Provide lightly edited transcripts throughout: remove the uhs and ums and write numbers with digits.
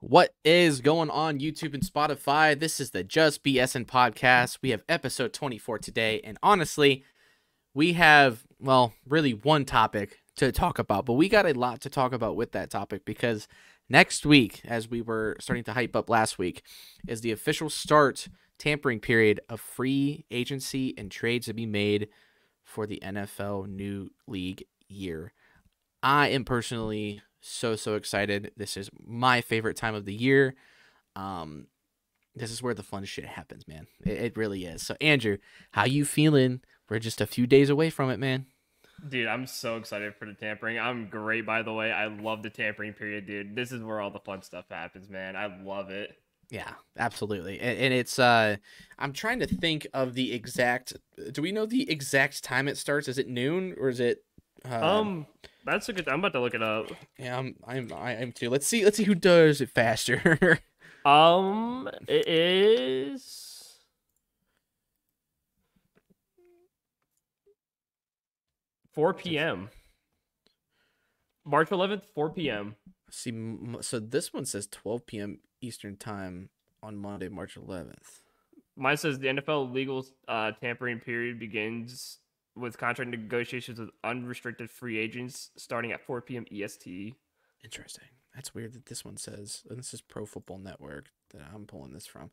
What is going on YouTube and Spotify? This is the Just BSN podcast. We have episode 24 today, and honestly, we have, well, really one topic to talk about, but we got a lot to talk about with that topic because next week, as we were starting to hype up last week, is the official start tampering period of free agency and trades to be made for the NFL new league year. I am personally so excited. This is my favorite time of the year. This is where the fun shit happens, man. It really is. So Andrew, how you feeling? We're just a few days away from it, man. Dude, I'm so excited for the tampering. I'm great, by the way. I love the tampering period, dude. This is where all the fun stuff happens, man. I love it. Yeah, absolutely. And it's I'm trying to think of the exact, do we know the exact time it starts? Is it noon or is it That's a good. I'm about to look it up. yeah, I'm too. Let's see who does it faster. It is 4 p.m. March 11th, 4 p.m. See, so this one says 12 p.m. Eastern time on Monday, March 11th. Mine says the NFL legal tampering period begins with contract negotiations with unrestricted free agents starting at 4 p.m. EST. Interesting. That's weird that this one says, and this is Pro Football Network that I'm pulling this from.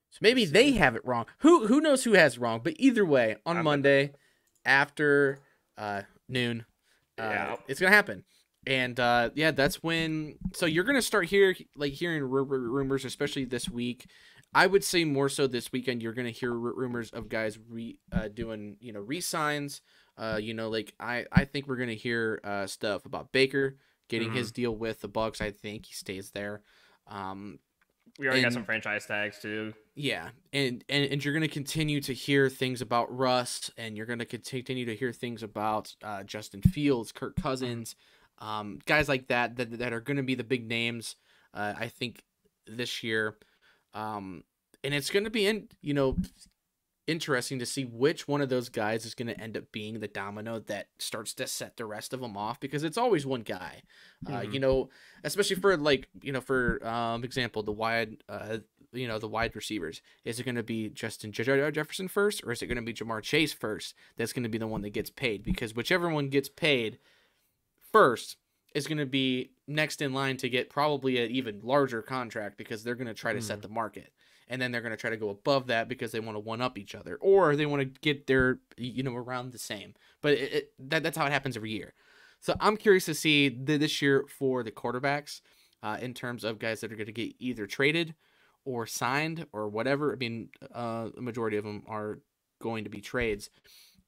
So maybe they have it wrong. Who knows who has it wrong? But either way, on Monday after noon, it's gonna happen. And yeah, that's when. So you're gonna start hearing rumors, especially this week. I would say more so this weekend. You're gonna hear rumors of guys doing re-signs. I think we're gonna hear stuff about Baker getting his deal with the Bucks. I think he stays there. We already got some franchise tags too. Yeah, and you're gonna continue to hear things about Russ, and you're gonna continue to hear things about Justin Fields, Kirk Cousins, guys like that are gonna be the big names. I think this year. And it's going to be interesting to see which one of those guys is going to end up being the domino that starts to set the rest of them off, because it's always one guy. Especially for example, the wide receivers. Is it going to be Justin Jefferson first, or is it going to be Jamar Chase first? That's going to be the one that gets paid, because whichever one gets paid first is going to be next in line to get probably an even larger contract, because they're going to try to set the market, and then they're going to try to go above that because they want to one up each other, or they want to get their around the same. But that's how it happens every year. So I'm curious to see this year for the quarterbacks in terms of guys that are going to get either traded or signed or whatever. I mean, the majority of them are going to be trades.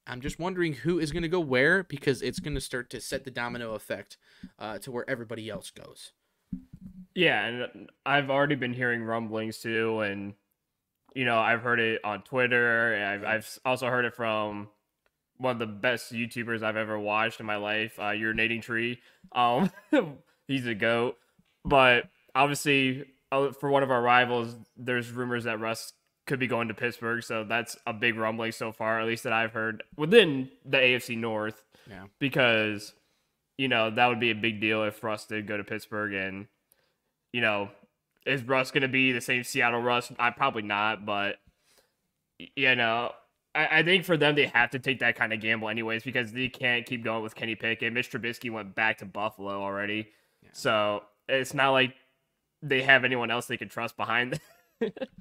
I'm just wondering who is going to go where, because it's going to start to set the domino effect to where everybody else goes. Yeah, and I've already been hearing rumblings too, and I've heard it on Twitter, and I've also heard it from one of the best YouTubers I've ever watched in my life, Urinating Tree. He's a goat, but obviously for one of our rivals, there's rumors that Russ could be going to Pittsburgh, so that's a big rumbling so far, at least that I've heard within the AFC North. Yeah, because that would be a big deal if Russ did go to Pittsburgh, and is Russ going to be the same Seattle Russ? Probably not, but I think for them they have to take that kind of gamble anyways, because they can't keep going with Kenny Pickett. Mitch Trubisky went back to Buffalo already, so it's not like they have anyone else they can trust behind them.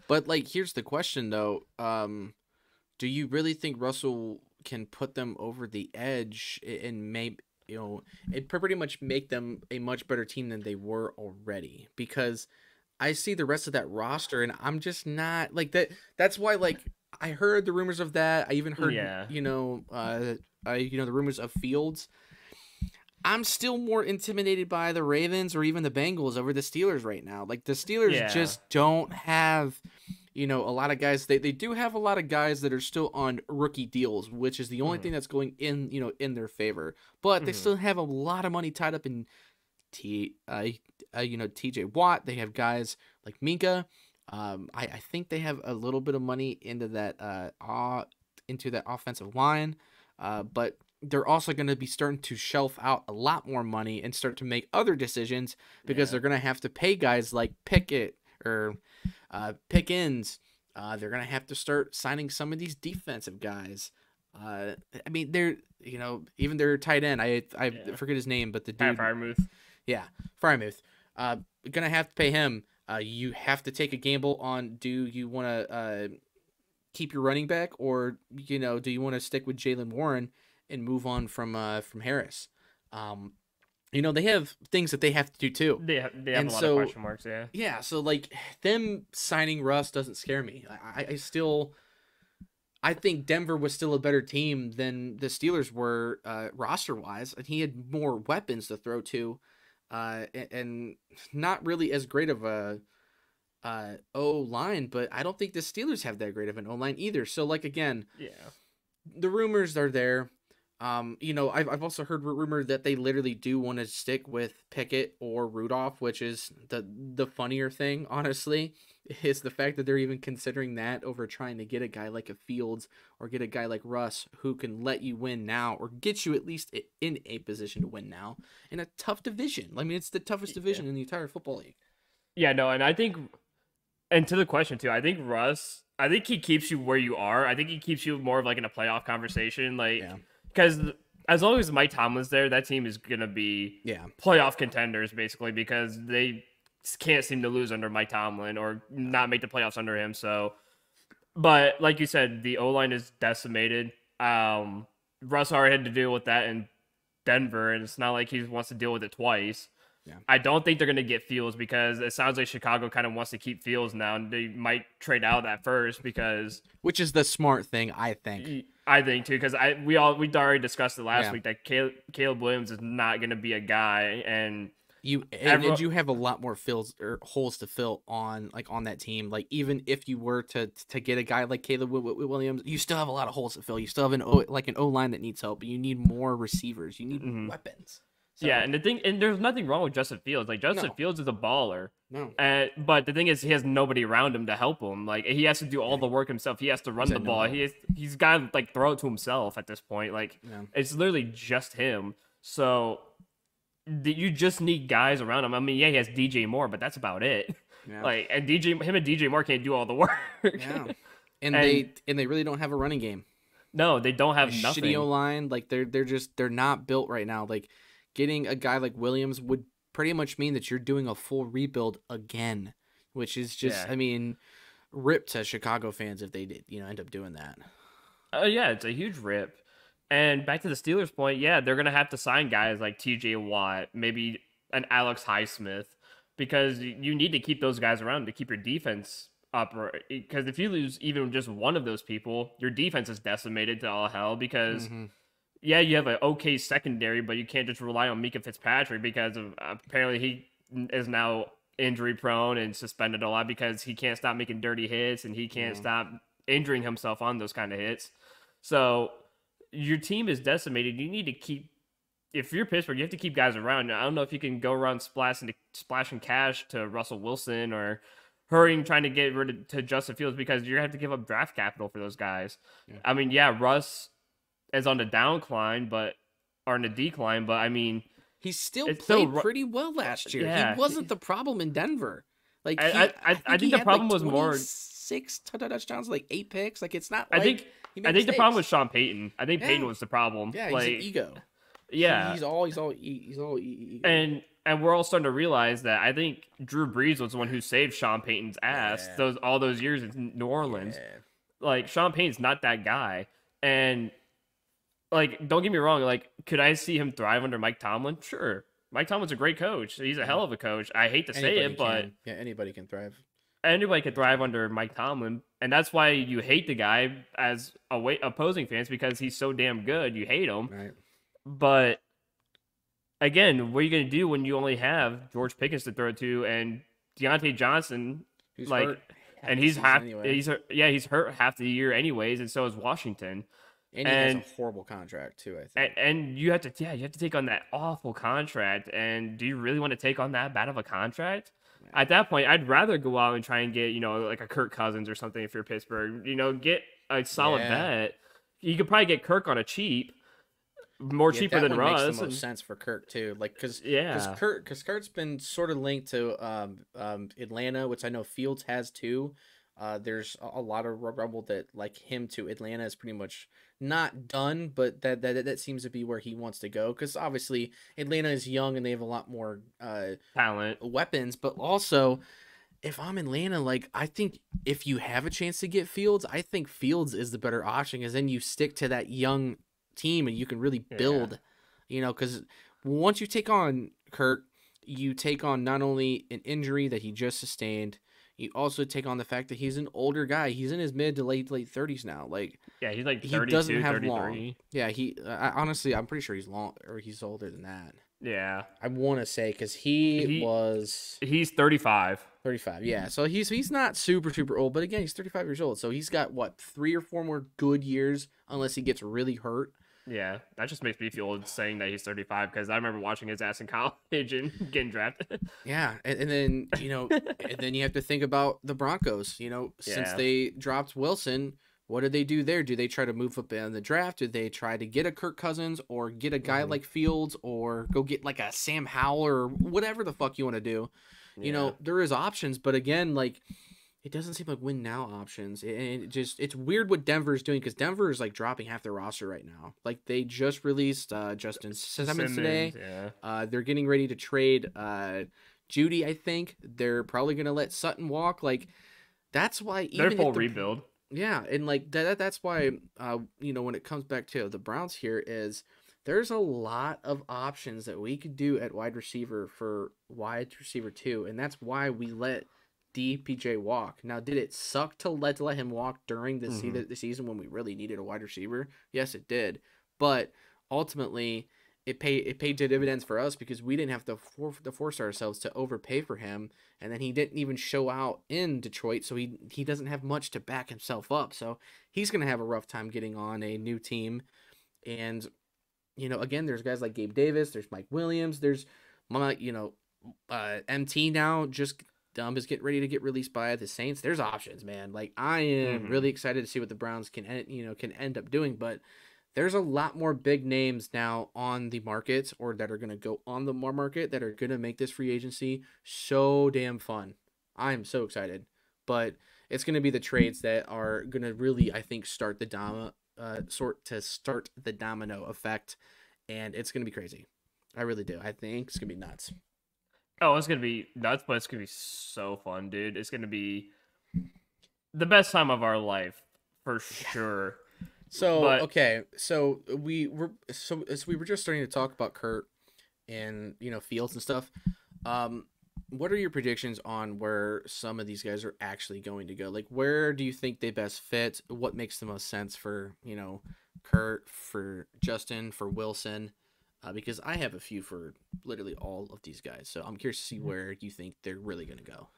But here's the question though. Do you really think Russell can put them over the edge and it pretty much make them a much better team than they were already? Because I see the rest of that roster and I'm just not like that. That's why I heard the rumors of that. I even heard the rumors of Fields. I'm still more intimidated by the Ravens or even the Bengals over the Steelers right now. The Steelers just don't have, a lot of guys. They do have a lot of guys that are still on rookie deals, which is the only thing that's going in their favor. But they still have a lot of money tied up in TJ Watt. They have guys like Minka. I think they have a little bit of money into that offensive line. But they're also going to be starting to shelf out a lot more money and start to make other decisions because Yeah. they're going to have to pay guys like Pickett or Pickens. They're going to have to start signing some of these defensive guys. I mean, they're even their tight end. I Yeah. forget his name, but the Pat dude, Fryermuth. yeah, Frymuth. Gonna have to pay him. You have to take a gamble on, do you want to keep your running back, or do you want to stick with Jaylen Warren and move on from Harris? They have things that they have to do too. They have And a lot so of question marks. Yeah. yeah, so like them signing Russ doesn't scare me. I think Denver was still a better team than the Steelers were roster wise, and he had more weapons to throw to, and not really as great of a O line. But I don't think the Steelers have that great of an O line either. So like again, Yeah. the rumors are there. I've also heard rumor that they literally do want to stick with Pickett or Rudolph, which is the funnier thing, honestly, is the fact that they're even considering that over trying to get a guy like a Fields or get a guy like Russ who can let you win now or get you at least in a position to win now in a tough division. I mean, it's the toughest division in the entire football league. Yeah, no, and I think, and to the question too, I think Russ, I think he keeps you where you are. I think he keeps you more of like in a playoff conversation, like because as long as Mike Tomlin's there, that team is gonna be playoff contenders basically because they can't seem to lose under Mike Tomlin or not make the playoffs under him. So, but like you said, the O line is decimated. Russ already had to deal with that in Denver, and it's not like he wants to deal with it twice. Yeah. I don't think they're going to get Fields because it sounds like Chicago kind of wants to keep Fields now, and they might trade out at first because which is the smart thing, I think. I think too because we already discussed it last week that Caleb Williams is not going to be a guy, and you have a lot more holes to fill on that team. Like even if you were to get a guy like Caleb Williams, you still have a lot of holes to fill. You still have an O line that needs help, but you need more receivers. You need weapons. So, yeah, and there's nothing wrong with Justin Fields. Like Justin Fields is a baller. No. But the thing is, he has nobody around him to help him. Like he has to do all the work himself. He has to run the ball. He's got to like throw it to himself at this point. Like it's literally just him. So you just need guys around him. I mean, yeah, he has DJ Moore, but that's about it. Yeah. Like and DJ Moore can't do all the work. Yeah. And they really don't have a running game. No, they don't have nothing. Shitty O-line. Like they're not built right now. Like getting a guy like Williams would pretty much mean that you're doing a full rebuild again, which is just, I mean, rip to Chicago fans if they did, end up doing that. Yeah, it's a huge rip. And back to the Steelers point, yeah, they're going to have to sign guys like TJ Watt, maybe an Alex Highsmith, because you need to keep those guys around to keep your defense up. Because if you lose even just one of those people, your defense is decimated to all hell because... Yeah, you have an okay secondary, but you can't just rely on Mika Fitzpatrick because of apparently he is now injury prone and suspended a lot because he can't stop making dirty hits and he can't stop injuring himself on those kind of hits. So your team is decimated. You need to keep, if you're Pittsburgh, you have to keep guys around. I don't know if you can go around splashing cash to Russell Wilson or hurrying trying to get rid of to Justin Fields because you're going to have to give up draft capital for those guys. Yeah. I mean, yeah, Russ is on the decline, but I mean, he still played pretty well last year. Yeah. He wasn't the problem in Denver. Like I think the problem was more 6 touchdowns, like 8 picks. Like it's not. I think the problem was Sean Payton. I think Payton was the problem. Yeah, like, he's an ego. Yeah, he's all ego. And we're all starting to realize that I think Drew Brees was the one who saved Sean Payton's ass all those years in New Orleans. Yeah. Like Sean Payton's not that guy, and. Like, don't get me wrong. Like, could I see him thrive under Mike Tomlin? Sure. Mike Tomlin's a great coach. He's a hell of a coach. I hate to say it, but... Yeah, anybody can thrive. Anybody can thrive under Mike Tomlin. And that's why you hate the guy as opposing fans, because he's so damn good. You hate him. Right. But, again, what are you going to do when you only have George Pickens to throw to and Deontay Johnson? Who's hurt and he's hurt half the year anyways, and so is Washington. And he has a horrible contract too, I think. And you have to take on that awful contract. And do you really want to take on that bad of a contract? Yeah. At that point, I'd rather go out and try and get, like a Kirk Cousins or something if you're Pittsburgh. Get a solid bet. You could probably get Kirk on a cheap, more Yeah, cheaper that than one makes the Russ. most sense for Kirk too. Like, Yeah, because Kurt's been sort of linked to Atlanta, which I know Fields has too. There's a lot of rumble that like him to Atlanta is pretty much not done, but that seems to be where he wants to go. Because obviously Atlanta is young and they have a lot more talent. weapons, but also if I'm Atlanta, like I think if you have a chance to get Fields, I think Fields is the better option because then you stick to that young team and you can really Yeah, build, because once you take on Kirk, you take on not only an injury that he just sustained, you also take on the fact that he's an older guy. He's in his mid to late 30s now. Like yeah, he's like he doesn't 32, have long. 33. Yeah, honestly, I'm pretty sure he's long or he's older than that. Yeah, I want to say because he he was he's 35. 35, yeah. So he's not super old, but again, he's 35 years old. So he's got what 3 or 4 more good years unless he gets really hurt. Yeah, that just makes me feel old saying that he's 35 because I remember watching his ass in college and getting drafted. Yeah, and then and then you have to think about the Broncos. Since Yeah. they dropped Wilson, what did they do there? Do they try to move up in the draft? Do they try to get a Kirk Cousins or get a guy Mhm. like Fields or go get like a Sam Howell or whatever the fuck you want to do? Yeah. There is options, but again, like it doesn't seem like win now options. It's weird what Denver's doing because Denver is like dropping half their roster right now. Like they just released Justin Simmons today. Yeah. They're getting ready to trade Judy. I think they're probably gonna let Sutton walk. Like that's why They're even full if the rebuild. yeah, and like that's why when it comes back to the Browns here is there's a lot of options that we could do at wide receiver for wide receiver 2, and that's why we let DPJ walk. Now, did it suck to let him walk during Mhm. the season when we really needed a wide receiver? Yes, it did. But ultimately, it paid dividends for us because we didn't have to force ourselves to overpay for him, and then he didn't even show out in Detroit, so he doesn't have much to back himself up. So he's gonna have a rough time getting on a new team. And again, there's guys like Gabe Davis, there's Mike Williams, there's MT now just is getting ready to get released by the Saints. There's options, man. Like I am Mhm. really excited to see what the Browns can end up doing, but there's a lot more big names now on the market or that are going to go on the market that are going to make this free agency so damn fun. I'm so excited. But it's going to be the trades that are going to really I think start the domino effect, and it's going to be crazy. I really do. I think it's going to be nuts. Oh, it's gonna be nuts, but it's gonna be so fun, dude. It's gonna be the best time of our life for sure. So But okay, so we were just starting to talk about Kurt and Fields and stuff. Um, what are your predictions on where some of these guys are actually going to go? Like, where do you think they best fit? What makes the most sense for Kurt, for Justin, for Wilson? Because I have a few for literally all of these guys, so I'm curious to see where you think they're really going to go.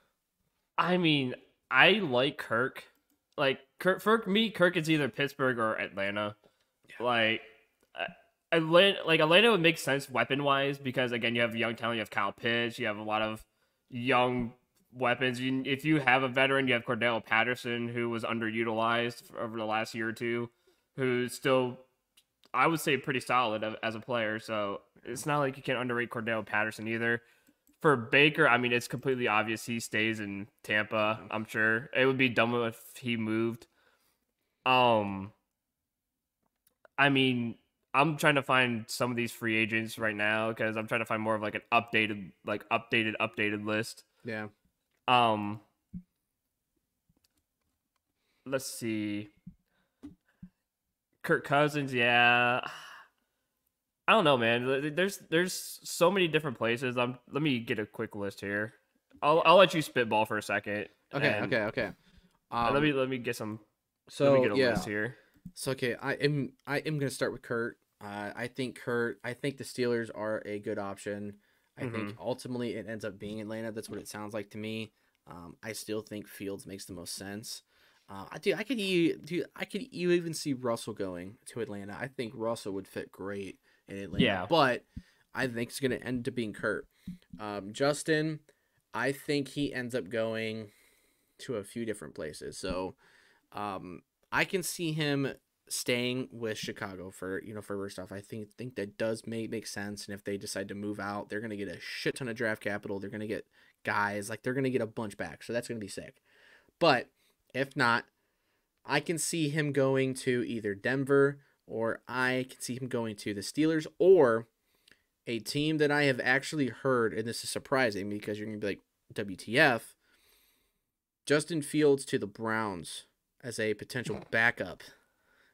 I mean, I like Kirk. Like Kirk for me, Kirk is either Pittsburgh or Atlanta. Like uh, Atlanta would make sense weapon wise because again, you have young talent, you have Kyle Pitts, you have a lot of young weapons. If you have a veteran, you have Cordell Patterson, who was underutilized over the last year or two, who's still, I would say, pretty solid as a player. So it's not like you can underrate Cordell Patterson either. For Baker, I mean, it's completely obvious he stays in Tampa. Yeah. I'm sure it would be dumb if he moved. Um, I mean, I'm trying to find some of these free agents right now because I'm trying to find more of like an updated list. Yeah. Um, let's see. Kirk Cousins, yeah. I don't know, man. There's so many different places. Let me get a quick list here. I'll let you spitball for a second. Okay. And Okay. let me get some. Let me So get a list yeah. here. So okay, I am gonna start with Kurt. I think Kurt. I think the Steelers are a good option. I think Hmm. ultimately it ends up being Atlanta. That's what it sounds like to me. I still think Fields makes the most sense. I could even see Russell going to Atlanta. I think Russell would fit great in Atlanta, Yeah. but I think it's gonna end up being Kurt. Justin, I think he ends up going to a few different places. So, I can see him staying with Chicago for first off. I think that does make sense. And if they decide to move out, they're gonna get a shit ton of draft capital. They're gonna get guys like they're gonna get a bunch back. So that's gonna be sick. But if not, I can see him going to either Denver or I can see him going to the Steelers or a team that I have actually heard, and this is surprising because you're gonna be like, WTF? Justin Fields to the Browns as a potential backup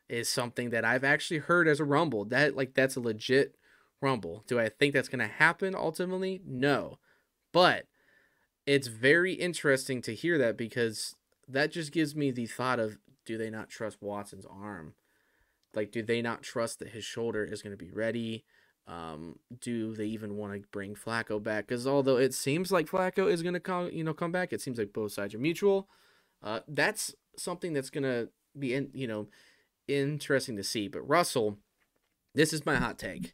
is something that I've actually heard as a rumble. That's a legit rumble. Do I think that's gonna happen ultimately? No. But it's very interesting to hear that because that just gives me the thought of, do they not trust Watson's arm? Like, do they not trust that his shoulder is going to be ready? Do they even want to bring Flacco back? Because although it seems like Flacco is going to come back, it seems like both sides are mutual. That's something that's going to be interesting to see. But Russell, this is my hot take.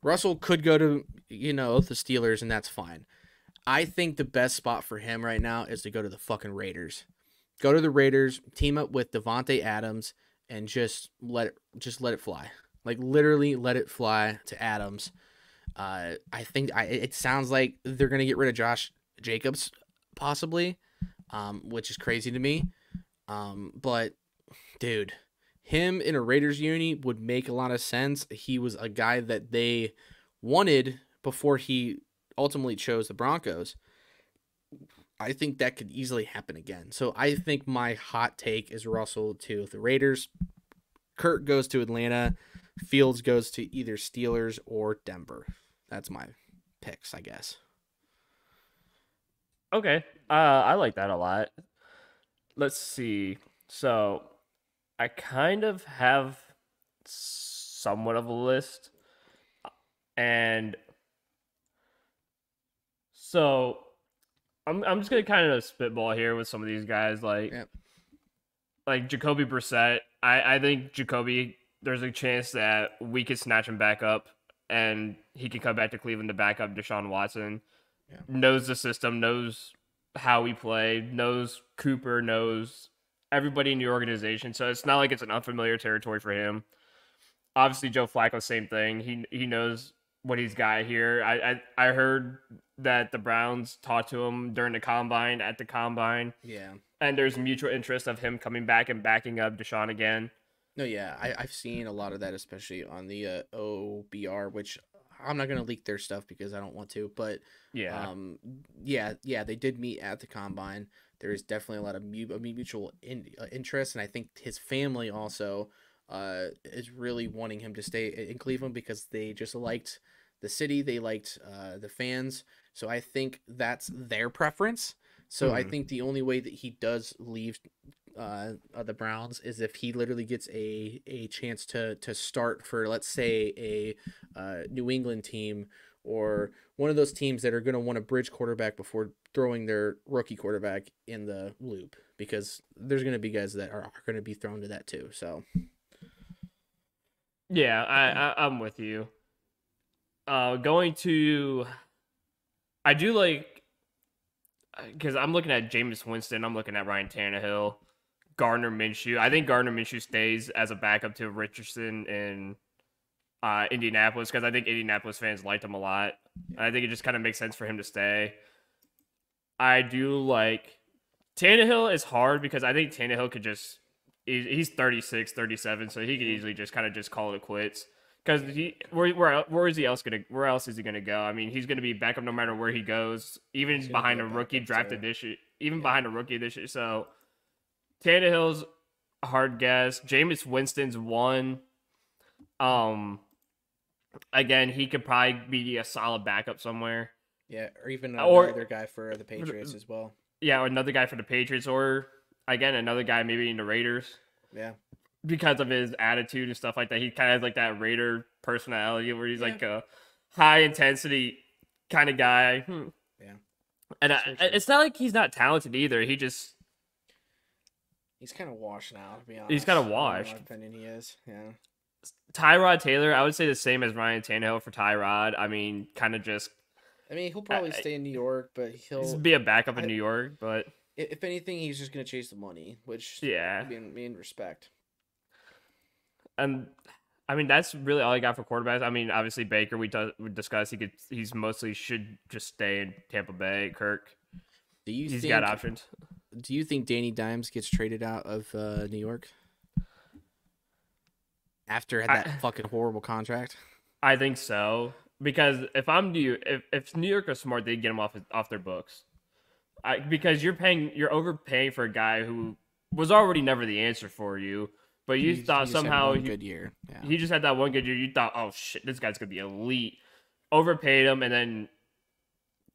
Russell could go to the Steelers, and that's fine. I think the best spot for him right now is to go to the fucking Raiders. Go to the Raiders, team up with Devontae Adams, and just let it fly. Like, literally let it fly to Adams. I think it sounds like they're going to get rid of Josh Jacobs, possibly, which is crazy to me. But, dude, him in a Raiders uni would make a lot of sense. He was a guy that they wanted before he ultimately chose the Broncos. I think that could easily happen again. So I think my hot take is Russell to the Raiders. Kurt goes to Atlanta. Fields goes to either Steelers or Denver. That's my picks, I guess. Okay. I like that a lot. Let's see. So I kind of have somewhat of a list. And so I'm just gonna kind of spitball here with some of these guys, like Jacoby Brissett. I think Jacoby, there's a chance that we could snatch him back up, and he could come back to Cleveland to back up Deshaun Watson. Yeah. Knows the system, knows how we play, knows Cooper, knows everybody in the organization. So it's not like it's an unfamiliar territory for him. Obviously, Joe Flacco, same thing. He knows what he's got here. I heard that the Browns talked to him at the combine. Yeah. And there's mutual interest of him coming back and backing up Deshaun again. No, yeah. I've seen a lot of that, especially on the OBR, which I'm not going to leak their stuff because I don't want to. But, they did meet at the combine. There is definitely a lot of mutual interest. And I think his family also is really wanting him to stay in Cleveland because they just liked the city. They liked the fans. So I think that's their preference. So I think the only way that he does leave the Browns is if he literally gets a chance to start for, let's say, a New England team or one of those teams that are going to want a bridge quarterback before throwing their rookie quarterback in the loop, because there's going to be guys that are going to be thrown to that too. So yeah, I'm with you. I do like, because I'm looking at Jameis Winston, I'm looking at Ryan Tannehill, Gardner Minshew. I think Gardner Minshew stays as a backup to Richardson in Indianapolis, because I think Indianapolis fans liked him a lot. I think it just kind of makes sense for him to stay. I do like Tannehill is hard because I think Tannehill could just, he's 36, 37, so he could easily just kind of just call it quits. Because where is he else gonna? Where else is he gonna go? I mean, he's gonna be backup no matter where he goes, even behind a rookie drafted this year, behind a rookie this year. So Tannehill's a hard guess. Jameis Winston's one. Again, he could probably be a solid backup somewhere. Yeah, or even another guy for the Patriots as well. Yeah, or another guy for the Patriots, or again another guy maybe in the Raiders. Yeah. Because of his attitude and stuff like that. He kind of has like that Raider personality where he's like a high intensity kind of guy. Yeah. And it's not like he's not talented either. He's kind of washed now, to be honest. He's kind of washed. In my opinion, he is. Yeah. Tyrod Taylor, I would say the same as Ryan Tannehill for Tyrod. I mean, kind of just. I mean, he'll probably stay in New York, but he'll be a backup in New York. But if anything, he's just gonna chase the money, which yeah, in respect. And I mean, that's really all I got for quarterbacks. I mean, obviously Baker, we discussed he's mostly should just stay in Tampa Bay. Kirk, Do you he's got think options. do you think Danny Dimes gets traded out of New York after I that fucking horrible contract? I think so because if New York are smart, they'd get him off their books. Because you're overpaying for a guy who was already never the answer for you, but you He thought just had somehow one good year. Yeah. he just had that one good year. You thought, oh shit, this guy's gonna be elite. Overpaid him and then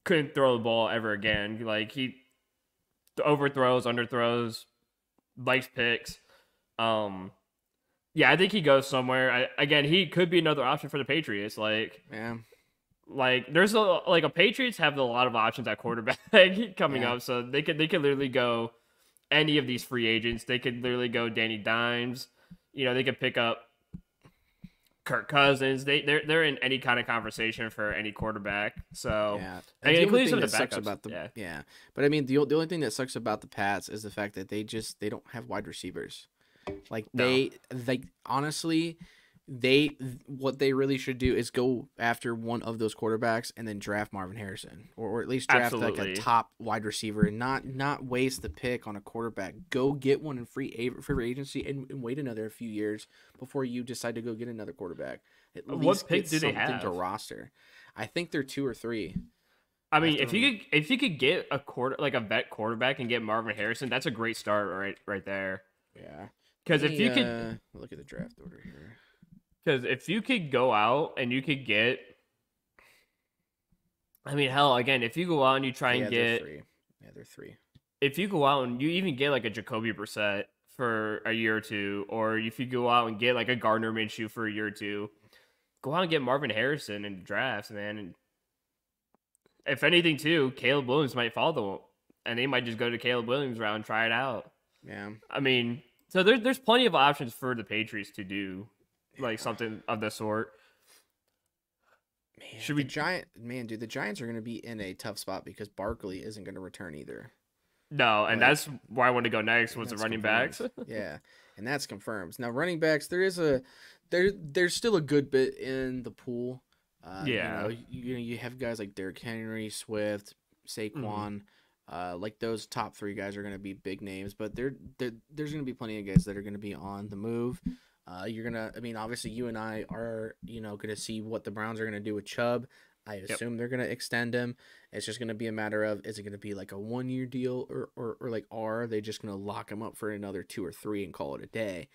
couldn't throw the ball ever again. Like he overthrows, underthrows, likes picks. Um, yeah, I think he goes somewhere. Again, he could be another option for the Patriots. Yeah. There's a Patriots have a lot of options at quarterback coming Yeah. up, so they could literally go any of these free agents. They could literally go Danny Dimes. They could pick up Kirk Cousins. They're in any kind of conversation for any quarterback. So Yeah. and The only including thing some that of the sucks backups. about the Yeah, yeah, but I mean the only thing that sucks about the Pats is the fact that they don't have wide receivers. Like no, they honestly they what they really should do is go after one of those quarterbacks and then draft Marvin Harrison or at least draft like a absolutely. top wide receiver and not waste the pick on a quarterback. Go get one in free agency and wait another few years before you decide to go get another quarterback. At What least pick get do they something to have? roster. I think they're 2 or 3. I I have mean, to remember. if you could get a vet quarterback and get Marvin Harrison, that's a great start right there. Yeah. Let Because if me you could look at the draft order here. Because if you could go out and you could get, I mean, hell, again, if you go out and you try and Yeah, they're get, 3. Yeah, they're 3. if you go out and you even get like a Jacoby Brissett for a year or two, or if you go out and get like a Gardner Minshew for a year or two, go out and get Marvin Harrison in drafts, man. And if anything, too, Caleb Williams might follow, and they might just go to Caleb Williams route and try it out. Yeah. I mean, so there's plenty of options for the Patriots to do like Yeah. something of the sort. Man, Should the we Giant man, dude, the Giants are going to be in a tough spot because Barkley isn't going to return either. No, and Like, that's where I want to go next and was the that's running confirmed. backs. Yeah, and that's confirmed. Now, running backs, there's still a good bit in the pool. Yeah. You have guys like Derrick Henry, Swift, Mhm. Saquon. Like those top 3 guys are going to be big names, but there's going to be plenty of guys that are going to be on the move. I mean, obviously, you and I are, going to see what the Browns are going to do with Chubb. I Yep. assume they're going to extend him. It's just going to be a matter of is it going to be like a 1 year deal or like are they just going to lock him up for another 2 or 3 and call it a day?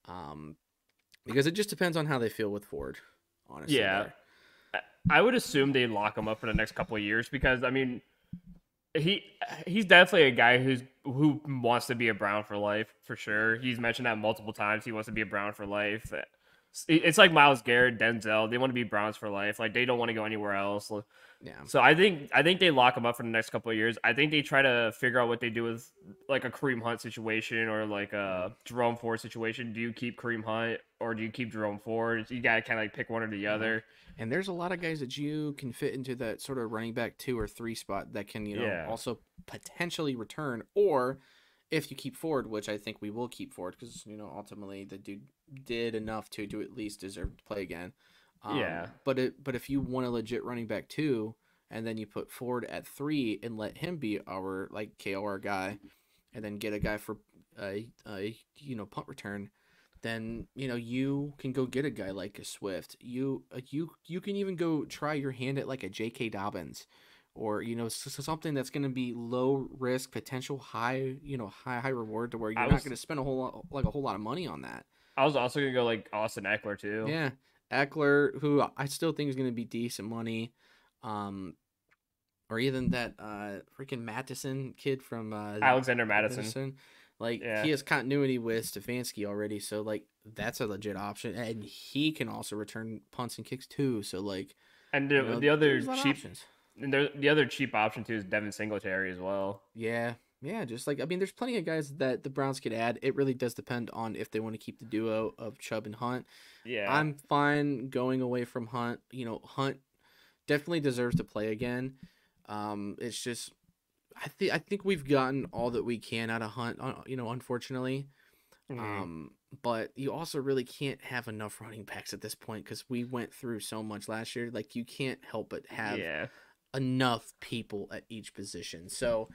Um, because it just depends on how they feel with Ford, honestly. Yeah. There, I would assume they lock him up for the next couple of years because I mean he he's definitely a guy who wants to be a Brown for life for sure. He's mentioned that multiple times. He wants to be a Brown for life. It's like Myles Garrett, Denzel. They want to be Browns for life. Like they don't want to go anywhere else. yeah, So I think they lock him up for the next couple of years. I think they try to figure out what they do with like a Kareem Hunt situation or like a Jerome Ford situation. Do you keep Kareem Hunt or do you keep Jerome Ford? You gotta kind of like pick one or the yeah. other. And there's a lot of guys that you can fit into that sort of running back 2 or 3 spot that can, Yeah. also potentially return. Or if you keep Ford, which I think we will keep Ford because, ultimately the dude did enough to at least deserve to play again. Yeah. But if you want a legit running back 2, and then you put Ford at 3 and let him be our like KOR guy, and then get a guy for punt return, then you can go get a guy like a Swift. You can even go try your hand at like a J.K. Dobbins, or something that's going to be low risk, potential high high reward to where I you're not was going to spend a whole lot of money on that. I was also gonna go like Austin Eckler too. Yeah, Eckler, who I still think is going to be decent money, um, or even that freaking Mattison kid from Alexander Madison. Madison. Like Yeah. he has continuity with Stefanski already, so like that's a legit option, and he can also return punts and kicks too. So like And the other there's a lot of cheap options. and the other cheap option too is Devin Singletary as well. Yeah, yeah. Just like I mean, there's plenty of guys that the Browns could add. It really does depend on if they want to keep the duo of Chubb and Hunt. Yeah. I'm fine going away from Hunt. Hunt definitely deserves to play again. It's just I think we've gotten all that we can out of Hunt. Unfortunately, Mhm. But you also really can't have enough running backs at this point because we went through so much last year. Like you can't help but have Yeah. enough people at each position. So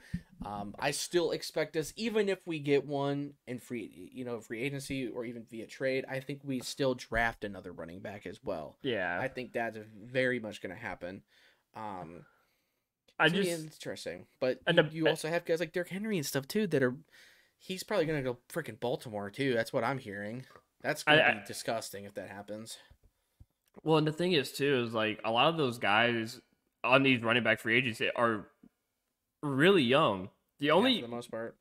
I still expect us, even if we get one in free agency or even via trade, I think we still draft another running back as well. Yeah. I think that's very much going to happen. Um, I it's gonna be just interesting, but and you also have guys like Derrick Henry and stuff too that are. He's probably gonna go freaking Baltimore too. That's what I'm hearing. That's gonna I be disgusting if that happens. well, and the thing is too is like a lot of those guys on these running back free agents are really young. The Yeah, for only the most part.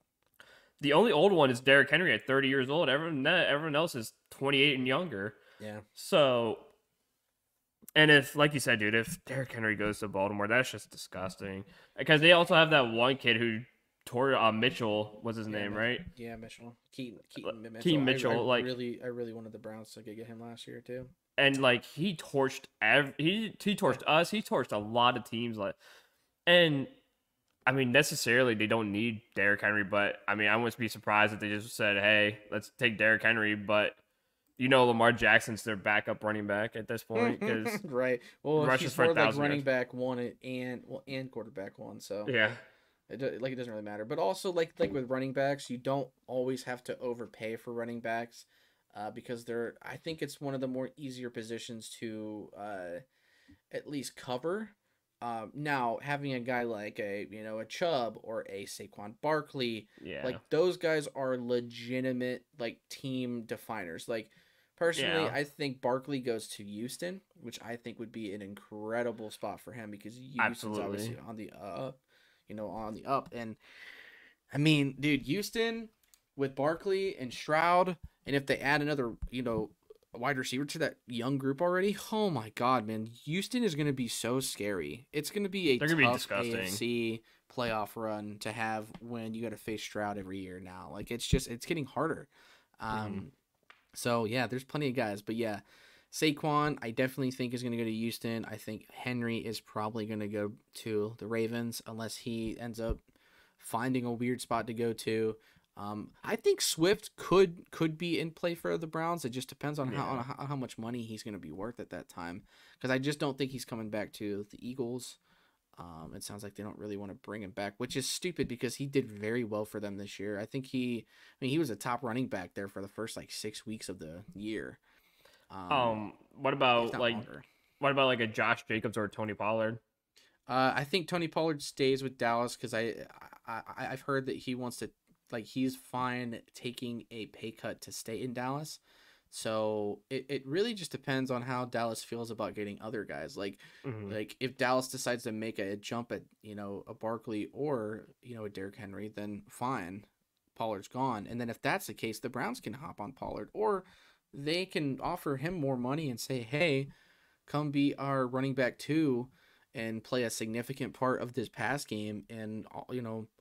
the only old one is Derrick Henry at 30 years old. Everyone else is 28 and younger. Yeah. So, and if, like you said, dude, if Derrick Henry goes to Baltimore, that's just disgusting. Because they also have that one kid who tore Mitchell was his Yeah, name, right? yeah, Mitchell. Keaton Mitchell. Keem Mitchell, like, I really wanted the Browns to get him last year too. and like he torched he torched us. He torched a lot of teams, like, and I mean, necessarily they don't need Derrick Henry, but I mean, I wouldn't be surprised if they just said, "Hey, let's take Derrick Henry." But Lamar Jackson's their backup running back at this point because Right. Well, rushes he's for more like 1,000 running yards. back one and quarterback one. So Yeah, it doesn't really matter. But also like with running backs, you don't always have to overpay for running backs, because I think it's one of the more easier positions to at least cover. Now having a guy like a Chubb or a Saquon Barkley, yeah, like those guys are legitimate like team definers. Like personally, yeah, I think Barkley goes to Houston, which I think would be an incredible spot for him because Houston's absolutely. obviously on the up, on the up. And I mean, dude, Houston with Barkley and Stroud, and if they add another, wide receiver to that young group already, oh my God, man, Houston is going to be so scary. It's going to be a They're gonna be tough disgusting. AFC playoff run to have when you got to face Stroud every year now. Like it's getting harder. Hmm. Um, so yeah, there's plenty of guys, but yeah, Saquon, I definitely think is going to go to Houston. I think Henry is probably going to go to the Ravens unless he ends up finding a weird spot to go to. I think Swift could be in play for the Browns. It just depends on Yeah. how much money he's going to be worth at that time. Because I just don't think he's coming back to the Eagles. It sounds like they don't really want to bring him back, which is stupid because he did very well for them this year. He was a top running back there for the first like 6 weeks of the year. What If about not longer. like a Josh Jacobs or a Tony Pollard? I think Tony Pollard stays with Dallas because I've heard that he wants to, like, he's fine taking a pay cut to stay in Dallas. So it really just depends on how Dallas feels about getting other guys. Hmm. Like if Dallas decides to make a jump at a Barkley or a Derrick Henry, then fine, Pollard's gone. And then if that's the case, the Browns can hop on Pollard, or they can offer him more money and say, hey, come be our running back too and play a significant part of this pass game and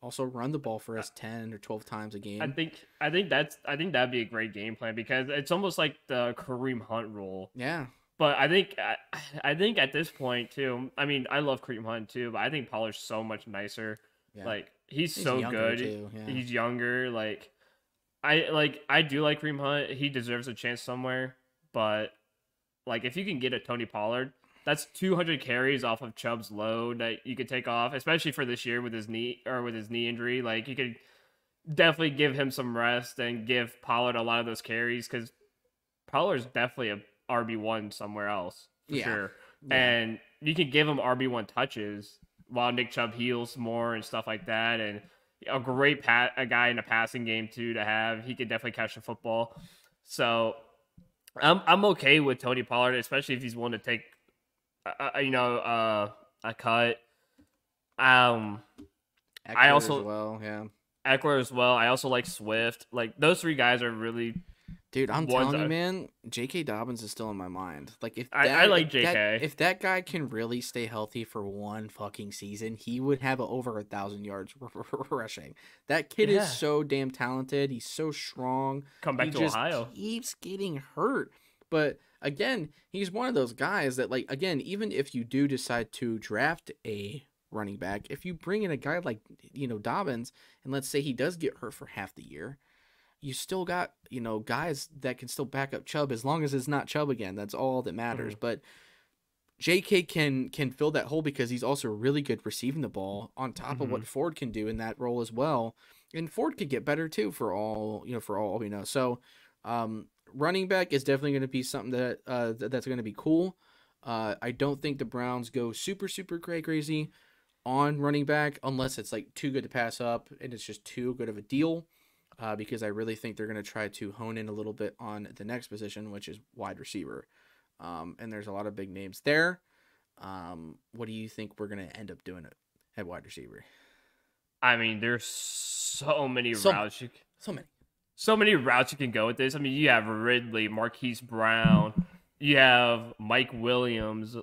also run the ball for us 10 or 12 times a I game. think I think that'd be a great game plan because it's almost like the Kareem Hunt rule. Yeah. But I think at this point too. I mean, I love Kareem Hunt too, but I think Pollard's so much nicer. Yeah. Like he's He's so younger good. too. Yeah. He's younger. I do like Kareem Hunt. He deserves a chance somewhere. But like if you can get a Tony Pollard, that's 200 carries off of Chubb's load that you could take off, especially for this year with his knee injury. Like you could definitely give him some rest and give Pollard a lot of those carries because Pollard's definitely a RB1 somewhere else for Yeah. sure. Yeah. And you can give him RB1 touches while Nick Chubb heals more and stuff like that. And a guy in a passing game too to have. He could definitely catch the football. So I'm okay with Tony Pollard, especially if he's willing to take a cut. I Eckler as also well. Yeah. Eckler as well. I also like Swift. Like those three guys are really Dude, I'm ones. telling you, man, J.K. Dobbins is still in my mind. Like I like JK. if that guy can really stay healthy for one fucking season, he would have over 1,000 yards rushing. That kid is Yeah. so damn talented. He's so strong. Come back He to just Ohio. keeps getting hurt. But again, he's one of those guys that, like, again, even if you do decide to draft a running back, if you bring in a guy like Dobbins, and let's say he does get hurt for half the year, you still got, guys that can still back up Chubb as long as it's not Chubb again. That's all that matters. Mhm. But J.K. can fill that hole because he's also really good receiving the ball on top of Mhm. what Ford can do in that role as well. And Ford could get better too for all we know. So, running back is definitely going to be something that's going to be cool. I don't think the Browns go super crazy on running back unless it's like too good to pass up and it's just too good of a deal. Because I really think they're going to try to hone in a little bit on the next position, which is wide receiver. And there's a lot of big names there. What do you think we're going to end up doing at wide receiver? I mean, there's so many So many. routes So many. so many routes you can go with this. I mean, you have Ridley, Marquise Brown, you have Mike Williams.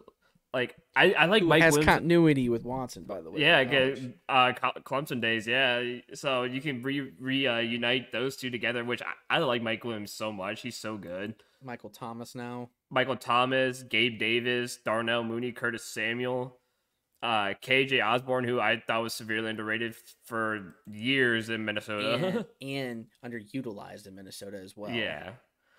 Like I like Who Mike has Williams. continuity with Watson, by the way. Yeah, from college. again, Clemson days. Yeah, so you can reunite those two together, which I like Mike Williams so much. He's so good. Michael Thomas now. Michael Thomas, Gabe Davis, Darnell Mooney, Curtis Samuel, KJ Osborne, who I thought was severely underrated for years in Minnesota. And underutilized in Minnesota as well. Yeah,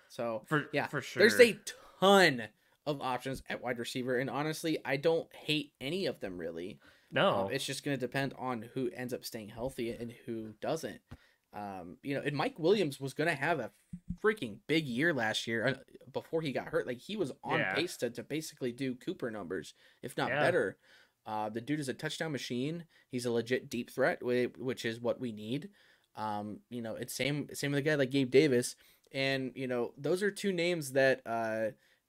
So for yeah, for sure. there's a ton of options at wide receiver, and honestly, I don't hate any of them really. No, It's just going to depend on who ends up staying healthy and who doesn't. And Mike Williams was going to have a freaking big year last year before he got hurt. Like he was on Yeah. pace to basically do Cooper numbers, if not Yeah. better. The dude is a touchdown machine. He's a legit deep threat, which is what we need. It's same with a guy like Gabe Davis, and those are two names that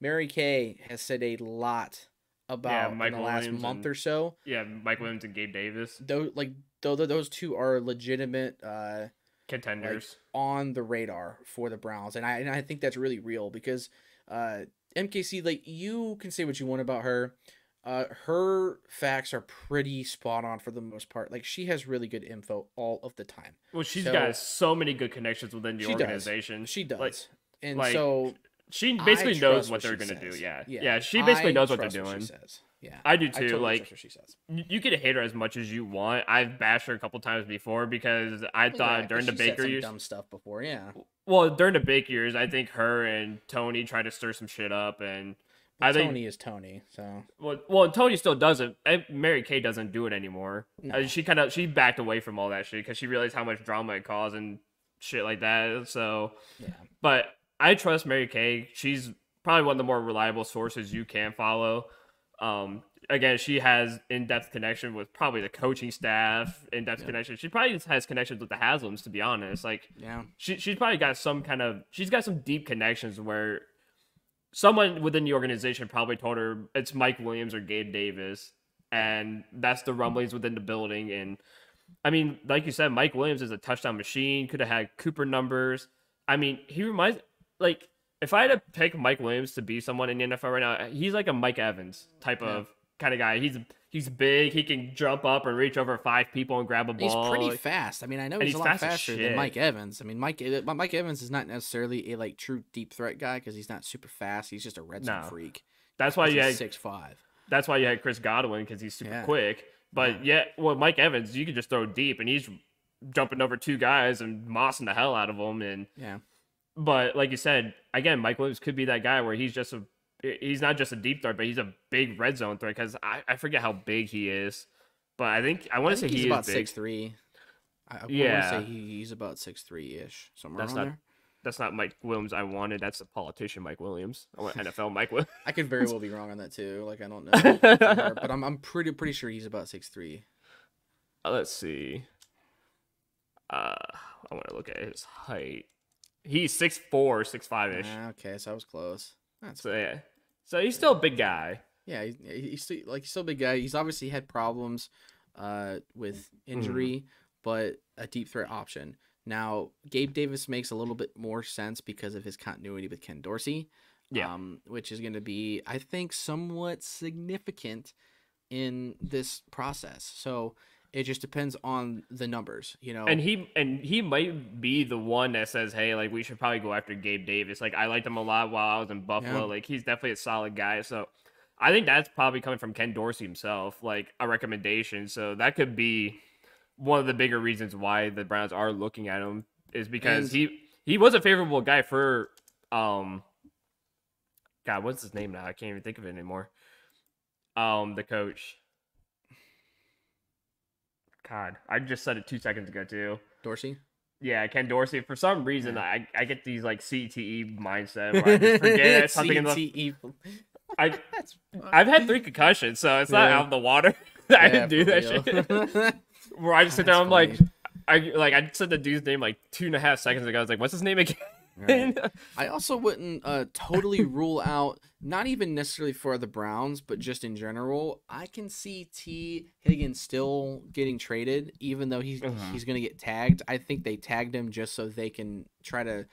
Mary Kay has said a lot about in the Michael last Williams month and- or so. yeah, Mike Williams and Gabe Davis, Those two are legitimate like contenders. on the radar for the Browns, and I think that's really real because MKC, like, you can say what you want about her. Her facts are pretty spot on for the most part. Like, she has really good info all of the time. Well, she's So- got so many good connections within the She does. organization. She does. Like, And like, so she I basically knows trust what they're she gonna do. says. Yeah. She basically I knows what they're trust doing. she says. Yeah. I do I too. totally Like, trust what she says. you can hate her as much as you want. I've bashed her a couple times before because I Well, thought yeah, during 'cause the she said Baker some years. dumb stuff before, yeah. Well, during the Baker years, I think her and Tony tried to stir some shit up, and I think Tony is Tony, so well, Tony still does it. Mary Kay doesn't do it anymore. No. She backed away from all that shit because she realized how much drama it caused and shit like that. So, yeah. but I trust Mary Kay. She's probably one of the more reliable sources you can follow. Again, she has in-depth connection with probably the coaching staff, in-depth connection. She probably has connections with the Haslams, to be honest. Like, Yeah. she's probably got she's got some deep connections where someone within the organization probably told her it's Mike Williams or Gabe Davis, and that's the rumblings within the building. And I mean, like you said, Mike Williams is a touchdown machine. Could have had Cooper numbers. I mean, he reminds like if I had to pick Mike Williams to be someone in the NFL right now, he's like a Mike Evans type of kind of guy. He's big. He can jump up and reach over 5 people and grab a ball. He's pretty fast. I mean, I know he's he's a lot fast as faster than shit. Mike Evans. I mean, Mike Evans is not necessarily a like true deep threat guy because he's not super fast. He's just a red zone No. freak. That's why you had 6'5". That's why you had Chris Godwin because he's super Yeah. quick. But Mike Evans, you can just throw deep and he's jumping over 2 guys and mossing the hell out of them. And Yeah. but like you said, again, Mike Williams could be that guy where he's not just a deep threat, but he's a big red zone threat because I forget how big he is. But I want to say he's he about is big. 6'3". I want Yeah. to say he's about 6'3" somewhere That's around not- there. That's not Mike Williams I wanted. That's a politician Mike Williams. I want NFL Mike Williams. I could very well be wrong on that too. Like, I don't know, for sure, but I'm pretty sure he's about 6'3". Let's see. I want to look at his height. He's 6'4", 6'5" ish. Okay, so I was close. That's So yeah, so he's still a big guy. Yeah, he's still a big guy. He's obviously had problems with injury, but a deep threat option. Now, Gabe Davis makes a little bit more sense because of his continuity with Ken Dorsey, which is going to be, I think, somewhat significant in this process. So it just depends on the numbers, And he might be the one that says, "Hey, like we should probably go after Gabe Davis." Like I liked him a lot while I was in Buffalo. Yeah. Like he's definitely a solid guy. So I think that's probably coming from Ken Dorsey himself, like a recommendation. So that could be one of the bigger reasons why the Browns are looking at him is because And- he he was a favorable guy for God, what's his name now? I can't even think of it anymore. The coach. God, I just said it 2 seconds ago too. Dorsey. Yeah, Ken Dorsey. For some reason, I get these like CTE mindset where I just forget something in the. CTE. I've had 3 concussions, so it's not out of the water. I didn't do that shit. Where I just sit there, I'm funny. I said the dude's name like 2.5 seconds ago. I was like, what's his name again? Right. I also wouldn't totally rule out, not even necessarily for the Browns, but just in general. I can see T. Higgins still getting traded, even though he's going to get tagged. I think they tagged him just so they can try to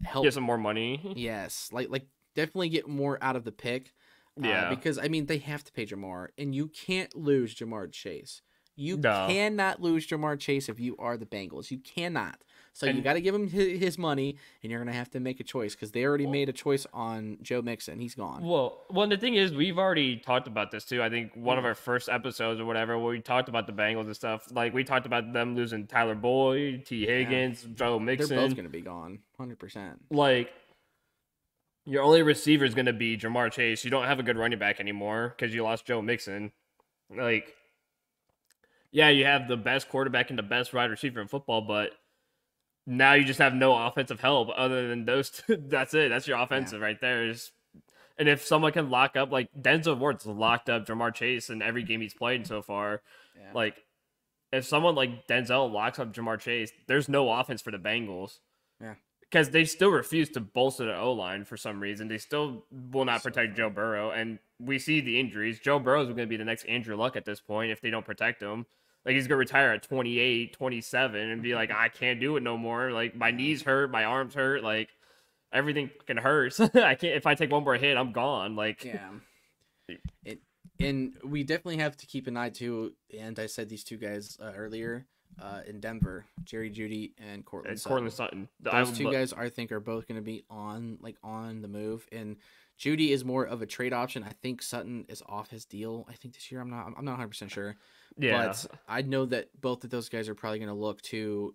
help get some more money. Yes, like definitely get more out of the pick. Yeah, because I mean they have to pay Jamar, and you can't lose Jamar Chase. You cannot lose Jamar Chase if you are the Bengals. You cannot. So you got to give him his money, and you're going to have to make a choice because they already made a choice on Joe Mixon. He's gone. Well, the thing is, we've already talked about this too. I think one of our first episodes or whatever, where we talked about the Bengals and stuff. Like, we talked about them losing Tyler Boyd, T. Higgins, Joe Mixon. They're both going to be gone, 100%. Like, your only receiver is going to be Jamar Chase. You don't have a good running back anymore because you lost Joe Mixon. Like, yeah, you have the best quarterback and the best wide receiver in football, but now you just have no offensive help other than those two. That's it. That's your offensive right there. And if someone can lock up, like Denzel Ward's locked up Jamar Chase in every game he's played so far. Yeah. Like, if someone like Denzel locks up Jamar Chase, there's no offense for the Bengals. Yeah. Because they still refuse to bolster the O-line for some reason. They still will not protect Joe Burrow. And we see the injuries. Joe Burrow is going to be the next Andrew Luck at this point if they don't protect him. Like, he's going to retire at 28, 27 and be like, I can't do it no more. Like, my knees hurt, my arms hurt. Like, everything fucking hurts. I can't. If I take one more hit, I'm gone. Like, yeah. And we definitely have to keep an eye, too. And I said these two guys earlier in Denver, Jerry Jeudy and Courtland Sutton. Those two guys, I think, are both going to be on the move. And Jeudy is more of a trade option. I think Sutton is off his deal. I think this year. I'm not 100% sure. Yeah. But I know that both of those guys are probably going to look to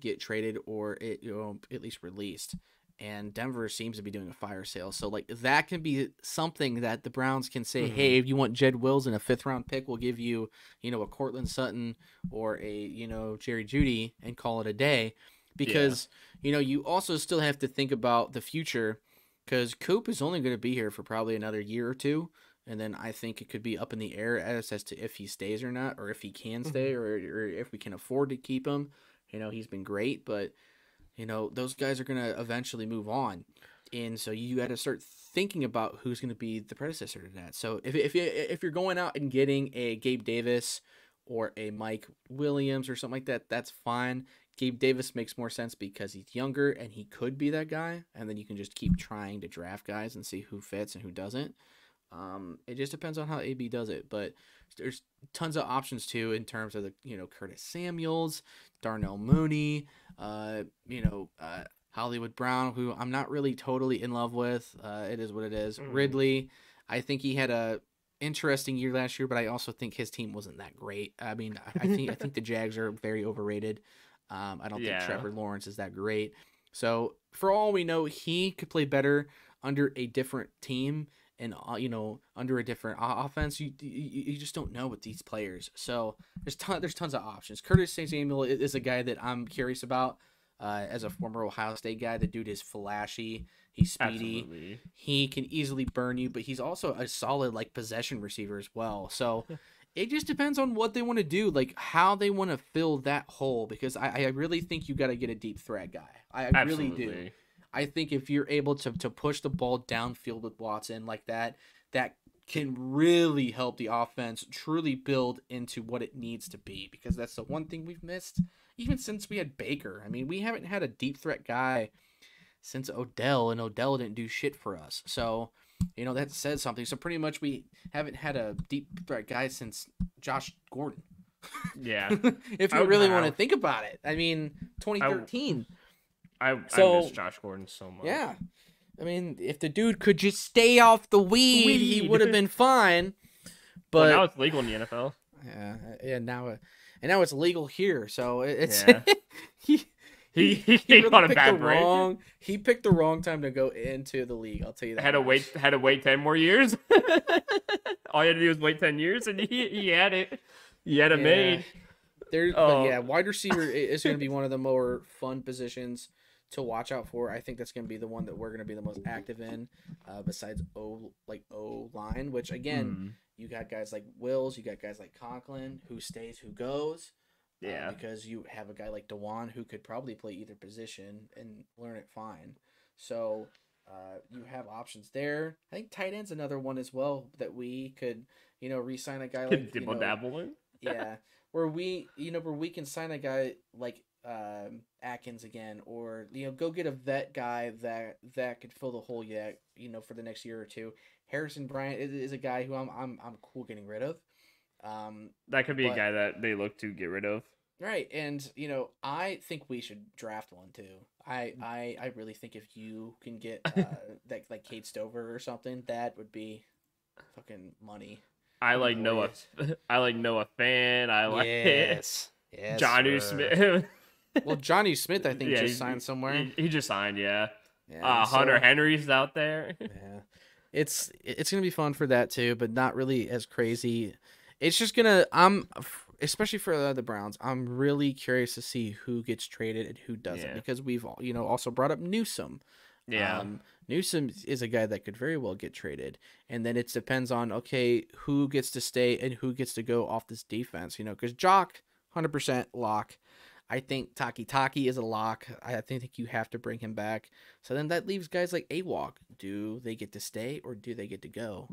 get traded or at least released. And Denver seems to be doing a fire sale. So, like, that can be something that the Browns can say, hey, if you want Jed Wills and a 5th-round pick, we'll give you, a Courtland Sutton or a, Jerry Jeudy and call it a day. Because, you also still have to think about the future because Coop is only going to be here for probably another year or two. And then I think it could be up in the air as to if he stays or not, or if he can stay, or if we can afford to keep him. He's been great, but those guys are going to eventually move on. And so you got to start thinking about who's going to be the predecessor to that. So if you're going out and getting a Gabe Davis or a Mike Williams or something like that, that's fine. Gabe Davis makes more sense because he's younger and he could be that guy. And then you can just keep trying to draft guys and see who fits and who doesn't. It just depends on how AB does it, but there's tons of options too in terms of the Curtis Samuels, Darnell Mooney, Hollywood Brown, who I'm not really totally in love with. It is what it is. Ridley, I think he had a interesting year last year, but I also think his team wasn't that great. I mean, I think the Jags are very overrated. I don't think Trevor Lawrence is that great. So for all we know, he could play better under a different team. And under a different offense, you just don't know with these players. So there's tons of options. Curtis Samuel is a guy that I'm curious about. As a former Ohio State guy, the dude is flashy. He's speedy. Absolutely. He can easily burn you, but he's also a solid possession receiver as well. So it just depends on what they want to do, how they want to fill that hole. Because I really think you got to get a deep threat guy. I really do. I think if you're able to push the ball downfield with Watson like that can really help the offense truly build into what it needs to be, because that's the one thing we've missed even since we had Baker. I mean, we haven't had a deep threat guy since Odell, and Odell didn't do shit for us. So, that says something. So pretty much we haven't had a deep threat guy since Josh Gordon. Yeah. If you really want to think about it. I mean, 2013. I miss Josh Gordon so much. Yeah. I mean, if the dude could just stay off the weed. He would have been fine. But now it's legal in the NFL. Yeah, now it's legal here. So it's he really got a picked bad break. he picked the wrong time to go into the league. I'll tell you that. Had to wait 10 more years. All you had to do was wait 10 years, and he had it. He had it made. But yeah, wide receiver is going to be one of the more fun positions to watch out for. I think that's going to be the one that we're going to be the most active in, besides O line. Which again, you got guys like Wills, you got guys like Conklin, who stays, who goes. Yeah, because you have a guy like Dewan who could probably play either position and learn it fine. So you have options there. I think tight end's another one as well that we could, re-sign a guy like dibble dabble in. Yeah, where we can sign a guy like Atkins again, or go get a vet guy that could fill the hole yet, for the next year or two. Harrison Bryant is a guy who I'm cool getting rid of. That could be a guy that they look to get rid of. Right, and I think we should draft one too. I really think if you can get that like Kate Stover or something, that would be fucking money. I like Noah. I like Noah Fan. I like yes, Johnny Smith. Well, Johnny Smith, I think just signed somewhere. He just signed, yeah. Hunter Henry's out there. Yeah, it's gonna be fun for that too, but not really as crazy. It's just gonna especially for the Browns, I'm really curious to see who gets traded and who doesn't, because we've also brought up Newsome. Yeah. Newsome is a guy that could very well get traded, and then it depends on who gets to stay and who gets to go off this defense. Because Jock 100% lock. I think Taki is a lock. I think you have to bring him back. So then that leaves guys like Awok. Do they get to stay or do they get to go?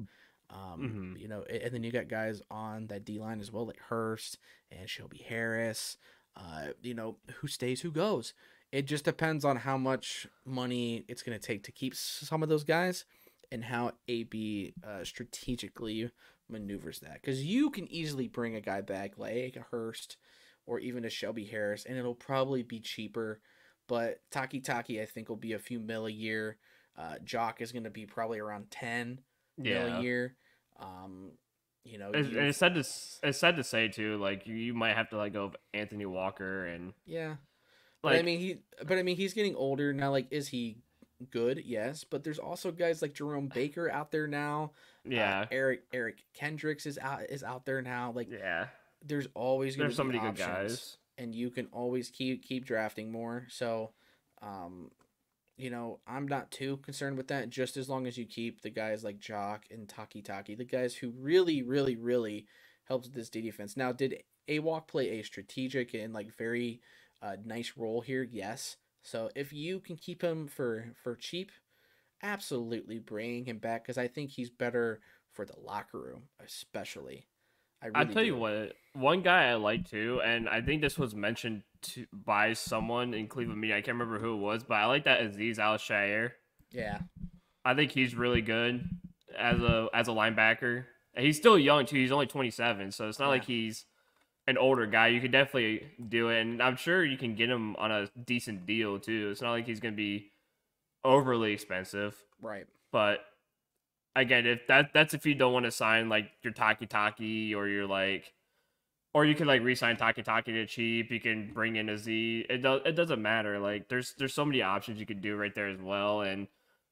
And then you got guys on that D line as well, like Hurst and Shelby Harris. Who stays, who goes. It just depends on how much money it's going to take to keep some of those guys and how AB strategically maneuvers that. Because you can easily bring a guy back like a Hurst or even a Shelby Harris, and it'll probably be cheaper. But Taki, I think, will be a few mil a year. Jock is going to be probably around 10 mil a year. It's sad to say too. Like you might have to go of Anthony Walker and But I mean he's getting older now. Like, is he good? Yes, but there's also guys like Jerome Baker out there now. Yeah, Eric Kendricks is out there now. Like, there's always going to be so many options, good guys, and you can always keep drafting more. So, I'm not too concerned with that. Just as long as you keep the guys like Jock and Taki, the guys who really, really, really helps this defense. Now, did Awok play a strategic and very nice role here? Yes. So if you can keep him for cheap, absolutely bring him back, because I think he's better for the locker room, especially. I'll tell you what, one guy I like too, and I think this was mentioned by someone in Cleveland media. I can't remember who it was, but I like that Azeez Al-Shaair. Yeah, I think he's really good as a linebacker. And he's still young too. He's only 27, so it's not like he's an older guy. You could definitely do it, and I'm sure you can get him on a decent deal too. It's not like he's going to be overly expensive, right? But again, if that's if you don't want to sign your Taki or you're or you can re-sign Taki to cheap. You can bring in a Z. It doesn't matter. There's so many options you could do right there as well.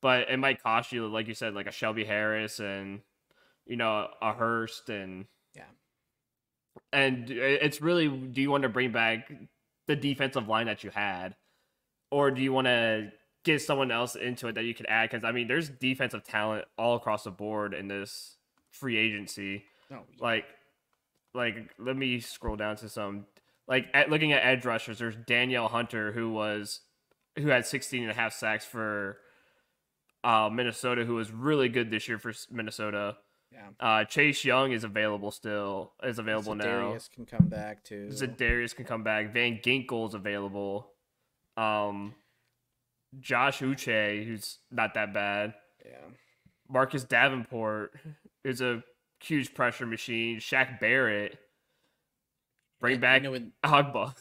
But it might cost you, like you said, a Shelby Harris and a Hurst and it's really, do you want to bring back the defensive line that you had, or do you want to get someone else into it that you could add? Because there's defensive talent all across the board in this free agency. Oh, yeah. Let me scroll down to some looking at edge rushers. There's Danielle Hunter who had 16.5 sacks for Minnesota, who was really good this year for Minnesota. Yeah. Chase Young is available now. Za'Darius can come back too. Za'Darius can come back. Van Ginkel is available. Josh Uche, who's not that bad. Yeah. Marcus Davenport is a huge pressure machine. Shaq Barrett. Bring back Agba.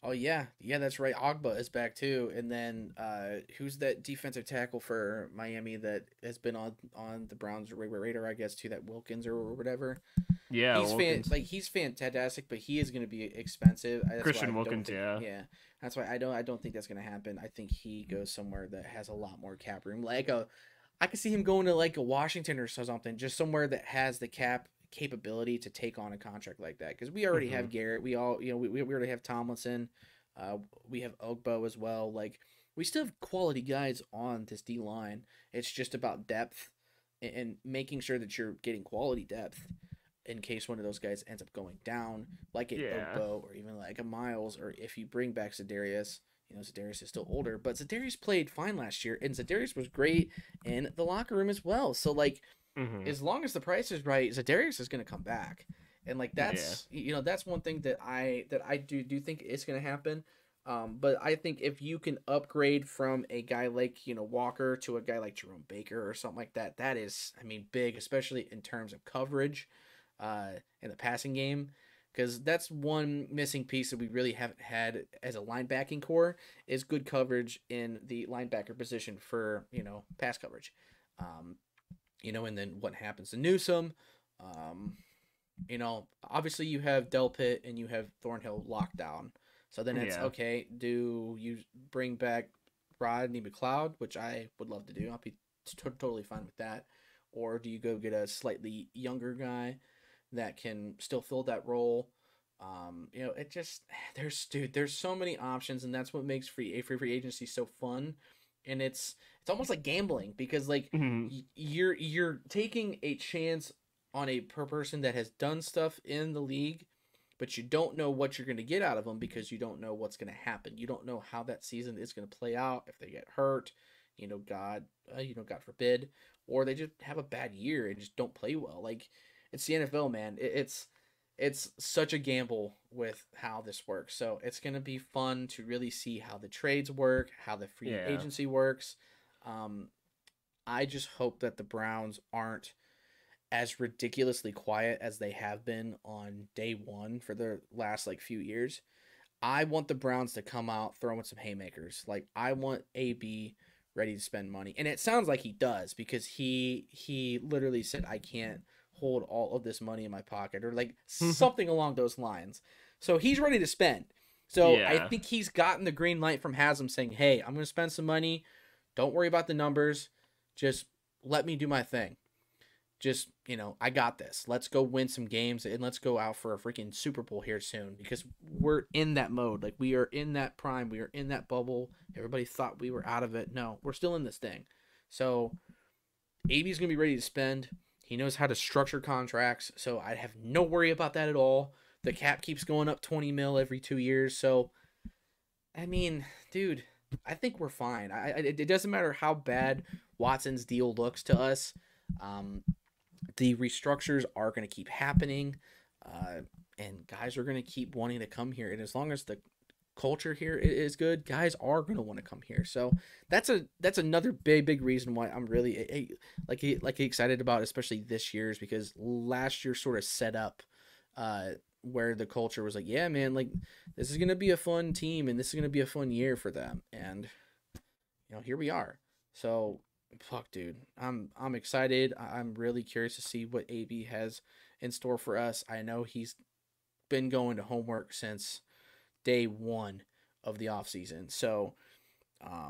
Oh yeah, that's right. Agba is back too. And then who's that defensive tackle for Miami that has been on the Browns radar, I guess, too? That Wilkins or whatever. Yeah, Wilkins. He's fantastic, but he is going to be expensive. That's why I Christian don't Wilkins, think. yeah. Yeah, that's why I don't think that's going to happen. I think he goes somewhere that has a lot more cap room. I could see him going to like a Washington or something, just somewhere that has the cap capability to take on a contract like that. Because we already have Garrett. We all, we already have Tomlinson. We have Ogbo as well. Like we still have quality guys on this D line. It's just about depth and making sure that you're getting quality depth in case one of those guys ends up going down, like an Ogbo or even like a Miles, or if you bring back Za'Darius. Za'Darius is still older, but Za'Darius played fine last year, and Za'Darius was great in the locker room as well. So, like, as long as the price is right, Za'Darius is going to come back, and like that's that's one thing that I do think is going to happen. But I think if you can upgrade from a guy like Walker to a guy like Jerome Baker or something like that, that is, I mean, big, especially in terms of coverage, in the passing game. Because that's one missing piece that we really haven't had as a linebacking core is good coverage in the linebacker position for, pass coverage. And then what happens to Newsome? Obviously you have Delpit and you have Thornhill locked down. So then it's, okay, do you bring back Rodney McLeod, which I would love to do. I'll be totally fine with that. Or do you go get a slightly younger guy that can still fill that role? It just there's so many options, and that's what makes free agency so fun. And it's almost like gambling because like you're taking a chance on a per person that has done stuff in the league, but you don't know what you're going to get out of them because you don't know what's going to happen. You don't know how that season is going to play out, if they get hurt, God forbid, or they just have a bad year and just don't play well. Like, it's the NFL, man. It's such a gamble with how this works. So it's going to be fun to really see how the trades work, how the free agency works. I just hope that the Browns aren't as ridiculously quiet as they have been on day one for the last few years. I want the Browns to come out throwing some haymakers. Like, I want AB ready to spend money. And it sounds like he does, because he literally said, I can't hold all of this money in my pocket, or something along those lines. So he's ready to spend. So I think he's gotten the green light from Haslam saying, hey, I'm going to spend some money. Don't worry about the numbers. Just let me do my thing. Just, I got this. Let's go win some games, and let's go out for a freaking Super Bowl here soon, because we're in that mode. Like, we are in that prime. We are in that bubble. Everybody thought we were out of it. No, we're still in this thing. So AB's going to be ready to spend. He knows how to structure contracts, so I have no worry about that at all. The cap keeps going up 20 mil every 2 years. So, I mean, dude, I think we're fine. It doesn't matter how bad Watson's deal looks to us. The restructures are going to keep happening, and guys are going to keep wanting to come here. And as long as the culture here is good, guys are going to want to come here. So that's another big reason why I'm really excited about, especially this year's, because last year sort of set up where the culture was like, yeah, man, like, this is going to be a fun team, and this is going to be a fun year for them. And here we are. So fuck, dude, I'm excited. I'm really curious to see what AB has in store for us. I know he's been going to homework since day one of the off season. So, yeah,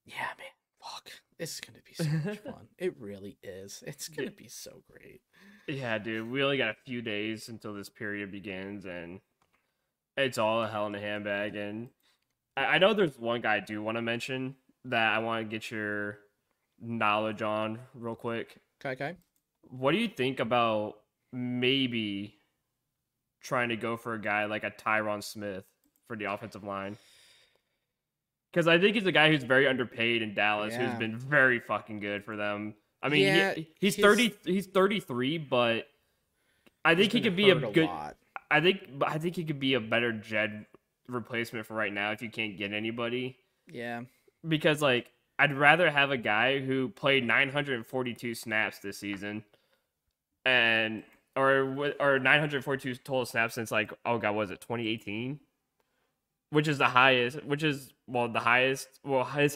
man, fuck, this is gonna be so much fun. It really is. It's gonna be so great. Yeah, dude, we only got a few days until this period begins, and it's all a hell in a handbag. And I know there's one guy I do want to mention that I want to get your knowledge on real quick. Okay. What do you think about maybe trying to go for a guy like a Tyron Smith for the offensive line? Because I think he's a guy who's very underpaid in Dallas, who's been very fucking good for them. I mean, he's 33, but I think he could be a good. I think he could be a better Jed replacement for right now if you can't get anybody. Yeah. Because I'd rather have a guy who played 942 snaps this season, or 942 total snaps since was it 2018, which is the highest, his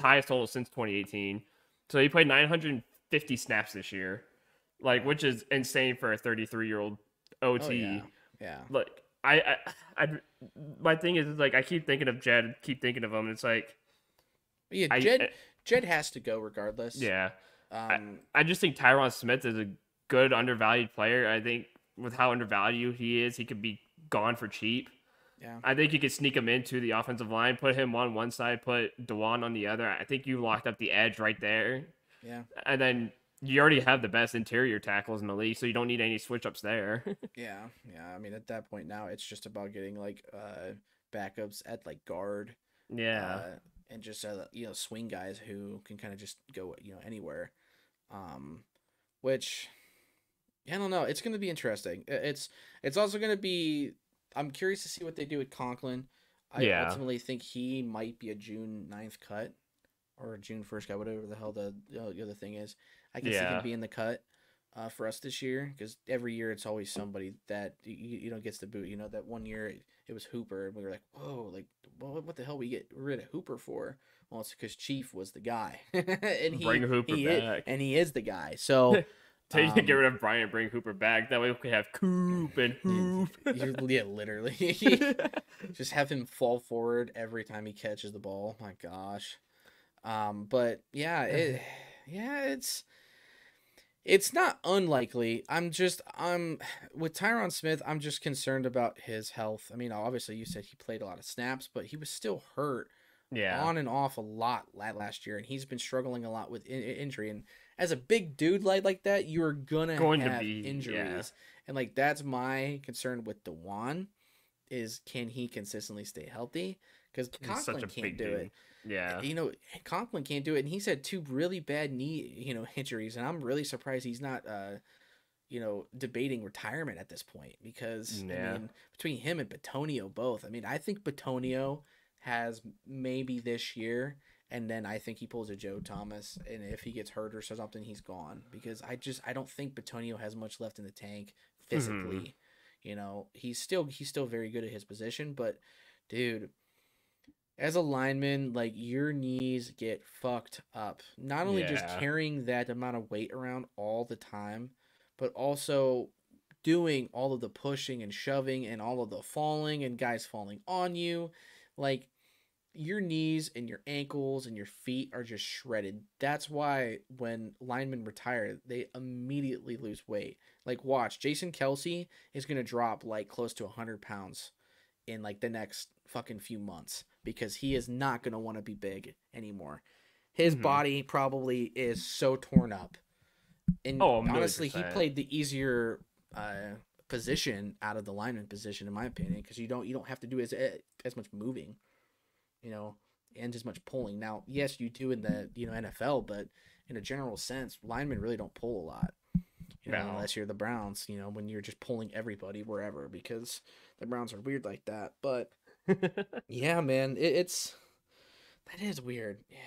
highest total since 2018. So he played 950 snaps this year, which is insane for a 33-year-old Oh yeah, OT. yeah, Like I my thing is like I keep thinking of Jed, keep thinking of him. It's like yeah. I Jed has to go regardless. yeah. I Um, I just think Tyron Smith is a good undervalued player. I think with how undervalued he is, he could be gone for cheap. yeah, I think you could sneak him into the offensive line, put him on one side, put Dewan on the other. I think you locked up the edge right there. yeah, And then you already have the best interior tackles in the league, so you don't need any switch ups there. yeah, yeah. I mean, at that point now, it's just about getting like backups at like guard, Yeah. uh, and just swing guys who can kind of just go anywhere. Um, which I don't know. It's going to be interesting. It's also going to be. I'm curious to see what they do with Conklin. I Yeah. ultimately think he might be a June 9th cut or a June 1st cut, whatever the hell the other thing is. I can see him Yeah. being the cut for us this year because every year it's always somebody that gets the boot. You know that one year it was Hooper and we were like, whoa, like what the hell we get rid of Hooper for? Well, it's because Chief was the guy, and Bring Hooper back. he is the guy. So. Take get rid of Bryant, bring Hooper back. That way we can have Coop and Hoop. Yeah, literally. Just have him fall forward every time he catches the ball. My gosh. But yeah, it's not unlikely. I'm with Tyron Smith, I'm just concerned about his health. I mean, obviously you said he played a lot of snaps, but he was still hurt Yeah. on and off a lot last year, and he's been struggling a lot with injury. And as a big dude like that, you're gonna Going to have be injuries, and like that's my concern with Dewan is can he consistently stay healthy? Because He's such Conklin a can't big do dude. it. Yeah. Conklin can't do it, and he's had two really bad knee injuries, and I'm really surprised he's not debating retirement at this point because I Yeah. mean between him and Batonio both, I mean I think Batonio has maybe this year, and then I think he pulls a Joe Thomas, and if he gets hurt or something, he's gone because I don't think Batonio has much left in the tank Hmm. physically. He's still very good at his position, but dude, as a lineman, like your knees get fucked up. Not only just Yeah. carrying that amount of weight around all the time, but also doing all of the pushing and shoving and all of the falling and guys falling on you. Like your knees and your ankles and your feet are just shredded. That's why when linemen retire, they immediately lose weight. Like watch, Jason Kelsey is gonna drop like close to 100 pounds in like the next fucking few months because he is not gonna want to be big anymore. His Hmm. body probably is so torn up. And Oh, a million honestly, he percent. played the easier position out of the lineman position, in my opinion, because you don't have to do as much moving, you know, and as much pulling. Now, yes, you do in the NFL, but in a general sense, linemen really don't pull a lot, No. unless you're the Browns, when you're just pulling everybody wherever because the Browns are weird like that. But yeah, man, that is weird. Yeah.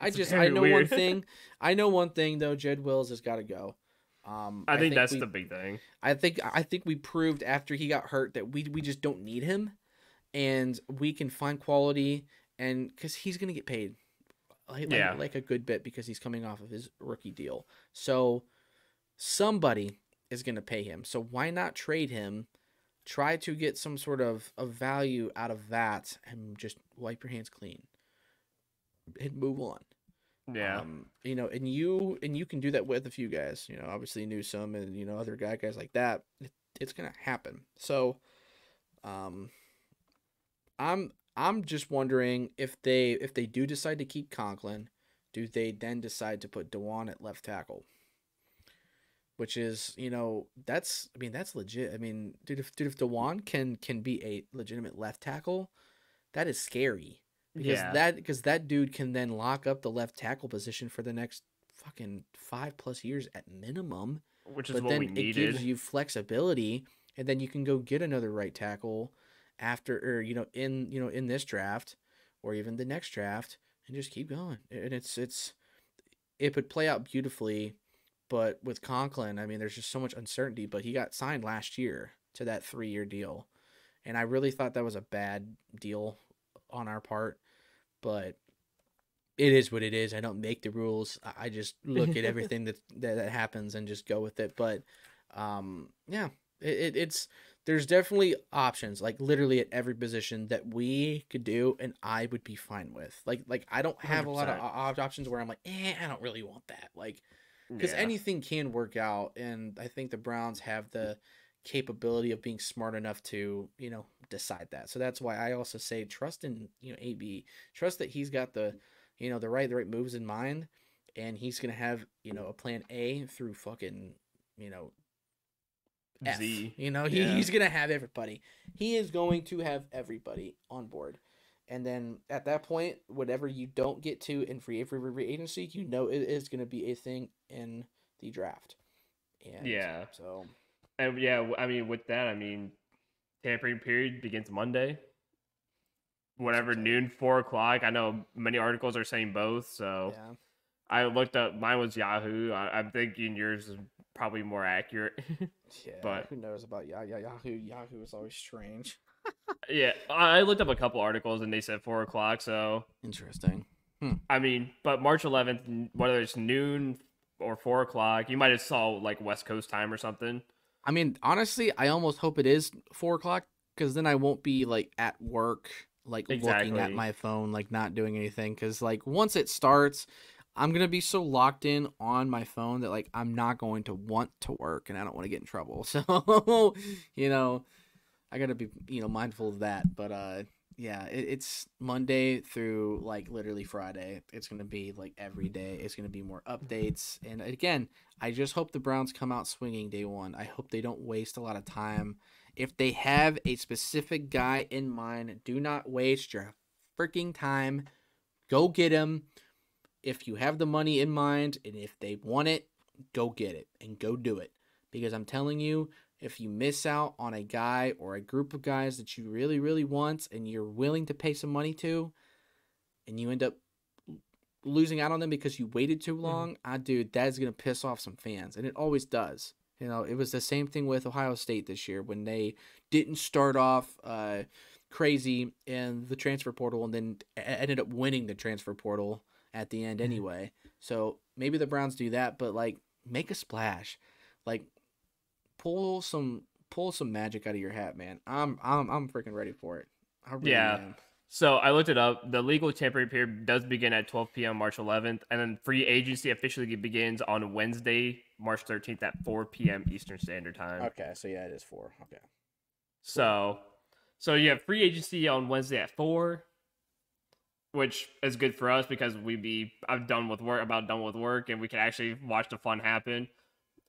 It's I very know one weird. thing. I know one thing though. Jed Wills has got to go. I think that's the big thing. I think we proved after he got hurt that we just don't need him, and we can find quality, and because he's gonna get paid Yeah. like a good bit because he's coming off of his rookie deal. So somebody is gonna pay him. So why not trade him? Try to get some sort of value out of that, and just wipe your hands clean and move on. Yeah. And you can do that with a few guys. Obviously Newsome and other guys like that. It's gonna happen. So, um, I'm just wondering if they do decide to keep Conklin, do they then decide to put Dewan at left tackle? Which is, that's I mean that's legit. I mean, dude, if Dewan can be a legitimate left tackle, that is scary because Yeah. that dude can then lock up the left tackle position for the next fucking 5+ years at minimum. Which is But what we then it gives needed. you flexibility, and then you can go get another right tackle after, or in this draft, or even the next draft, and just keep going. And it would play out beautifully. But with Conklin, I mean, there's just so much uncertainty. But he got signed last year to that 3-year deal, and I really thought that was a bad deal on our part. But it is what it is. I don't make the rules. I just look at everything that happens and just go with it. But yeah, It's there's definitely options, like literally at every position that we could do, and I would be fine with. Like I don't have a lot of 100%. options where I'm like, I don't really want that. Like, because Yeah. anything can work out, and I think the Browns have the capability of being smart enough to decide that. So that's why I also say trust in AB, trust that he's got the the right moves in mind, and he's gonna have a plan A through fucking you know F. Z. Yeah. He's gonna have everybody. He is going to have everybody on board. And then at that point, whatever you don't get to in free agency, it is going to be a thing in the draft. And Yeah. so, And yeah, I mean, with that, I mean, tampering period begins Monday. that's Whatever, exciting. noon, 4 o'clock. I know many articles are saying both. So Yeah. I looked up, mine was Yahoo. I'm thinking yours is probably more accurate. Yeah. But Who knows about Yahoo? Yahoo is always strange. yeah, I looked up a couple articles and they said 4 o'clock. So, Interesting. I mean, but March 11th, whether it's noon or 4 o'clock, you might have saw like West Coast time or something. I mean, honestly, I almost hope it is 4 o'clock because then I won't be like at work, like looking at Exactly. my phone, like not doing anything. Because like once it starts, I'm gonna be so locked in on my phone that like I'm not going to want to work, and I don't want to get in trouble. So, you know, I gotta be mindful of that. But yeah, it's Monday through like literally Friday. It's gonna be like every day. It's gonna be more updates. And again, I just hope the Browns come out swinging day one. I hope they don't waste a lot of time. If they have a specific guy in mind, do not waste your freaking time. Go get him. If you have the money in mind and if they want it, go get it and go do it. Because I'm telling you, if you miss out on a guy or a group of guys that you really, really want and you're willing to pay some money to, and you end up losing out on them because you waited too Mhm. long, dude, that is going to piss off some fans. And it always does. It was the same thing with Ohio State this year when they didn't start off crazy in the transfer portal and then ended up winning the transfer portal at the end anyway. So maybe the Browns do that, but like make a splash. Like pull some magic out of your hat, man. I'm freaking ready for it. I really Yeah. am. So I looked it up. The legal tampering period does begin at 12 p.m. March 11th, and then free agency officially begins on Wednesday, March 13th at 4 p.m. Eastern Standard Time. Okay, so yeah, it is 4. Okay. Cool. So, so you have free agency on Wednesday at 4, which is good for us because I'm done with work, about done with work, and we can actually watch the fun happen,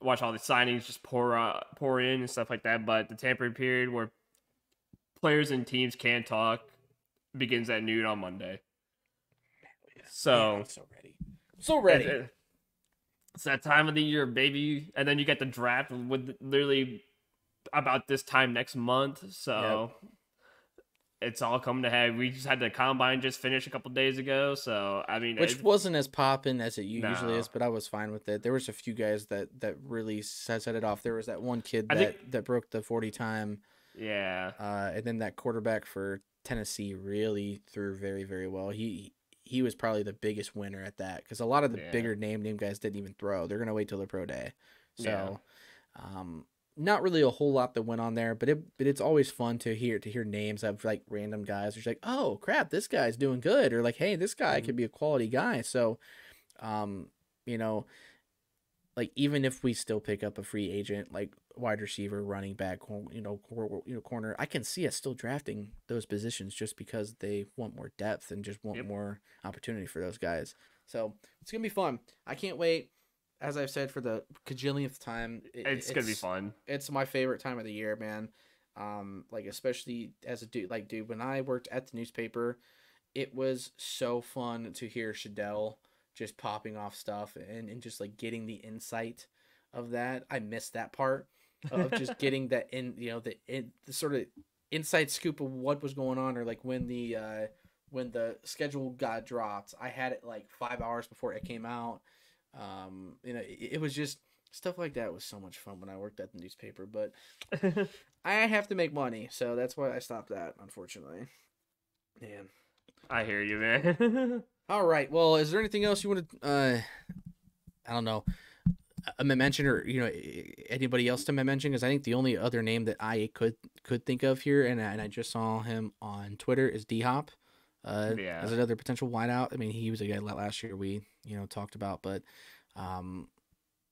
watch all the signings just pour in and stuff like that. But the tampering period where players and teams can talk begins at noon on Monday. Man, So I'm so ready. So it, ready. it- it's that time of the year, baby. And then you get the draft with literally about this time next month. Yep. So it's all coming to head. We just had the combine just finished a couple days ago. So I mean, Which wasn't as poppin' as it usually no, is, but I was fine with it. There was a few guys that really set it off. There was that one kid I think that broke the 40 time, yeah, and then that quarterback for Tennessee really threw very very well. He was probably the biggest winner at that because a lot of the yeah, bigger name guys didn't even throw. They're gonna wait till the pro day, yeah. so not really a whole lot that went on there. But it's always fun to hear names of like random guys. Who's like, oh crap, this guy's doing good, or like, hey, this guy Mhm. could be a quality guy. So, um, you know, like even if we still pick up a free agent like wide receiver, running back, corner, I can see us still drafting those positions just because they want more depth and just want Yep. more opportunity for those guys. So it's gonna be fun. I can't wait. As I've said for the cajillionth time, It's gonna be fun. it's my favorite time of the year, man. Like especially as a dude, like dude, when I worked at the newspaper, it was so fun to hear Shadell just popping off stuff and just like getting the insight of that. I missed that part of just getting that the sort of inside scoop of what was going on, or like when the schedule got dropped. I had it like 5 hours before it came out. It was just stuff like that was so much fun when I worked at the newspaper, but I have to make money, so that's why I stopped that, unfortunately. Man. I hear you, man. All right. Well, is there anything else you want to I don't know, a mention, or anybody else to mention? Because I think the only other name that I could think of here, and I just saw him on Twitter, is D Hop. Yeah. As another potential wideout. I mean, he was a guy last year we talked about, but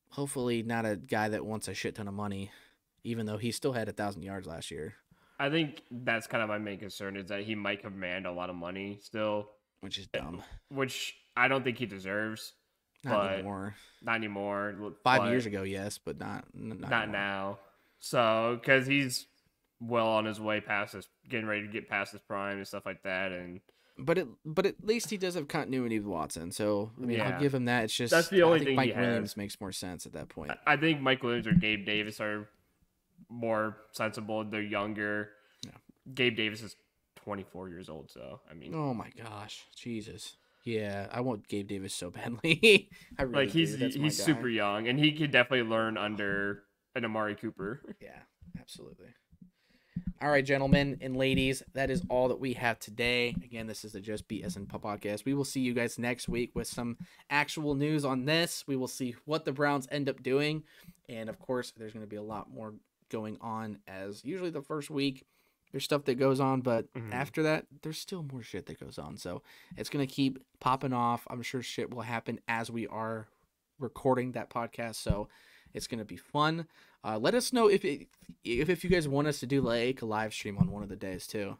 hopefully not a guy that wants a shit ton of money, even though he still had 1,000 yards last year, I think that's kind of my main concern is that he might command a lot of money still, which is dumb. which I don't think he deserves. Not But anymore. not anymore. 5 years ago, yes, but not anymore. now. So, because he's well on his way past this, getting ready to get past his prime and stuff like that, and But at least he does have continuity with Watson, so I mean, Yeah. I'll give him that. It's just That's the only I think thing Mike he has. Williams makes more sense at that point. I think Mike Williams or Gabe Davis are more sensible. They're younger. Yeah. Gabe Davis is 24 years old, so I mean, Oh my gosh, Jesus. Yeah, I want Gabe Davis so badly. I really like he's do. That's my he's guy. super young, and he could definitely learn under an Amari Cooper. Yeah, absolutely. All right, gentlemen and ladies, that is all that we have today. Again, this is the Just BS and podcast. We will see you guys next week with some actual news on this. We will see what the Browns end up doing. And of course, there's going to be a lot more going on, as usually the first week there's stuff that goes on, but after that, there's still more shit that goes on. So it's going to keep popping off. I'm sure shit will happen as we are recording that podcast. So it's going to be fun. Let us know if you guys want us to do like a live stream on one of the days too.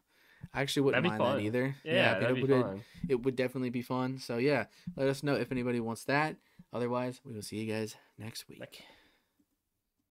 I actually wouldn't That'd be mind that fun. either. Yeah, I that'd mean, be fun. it would definitely be fun. So yeah, let us know if anybody wants that. Otherwise, we will see you guys next week.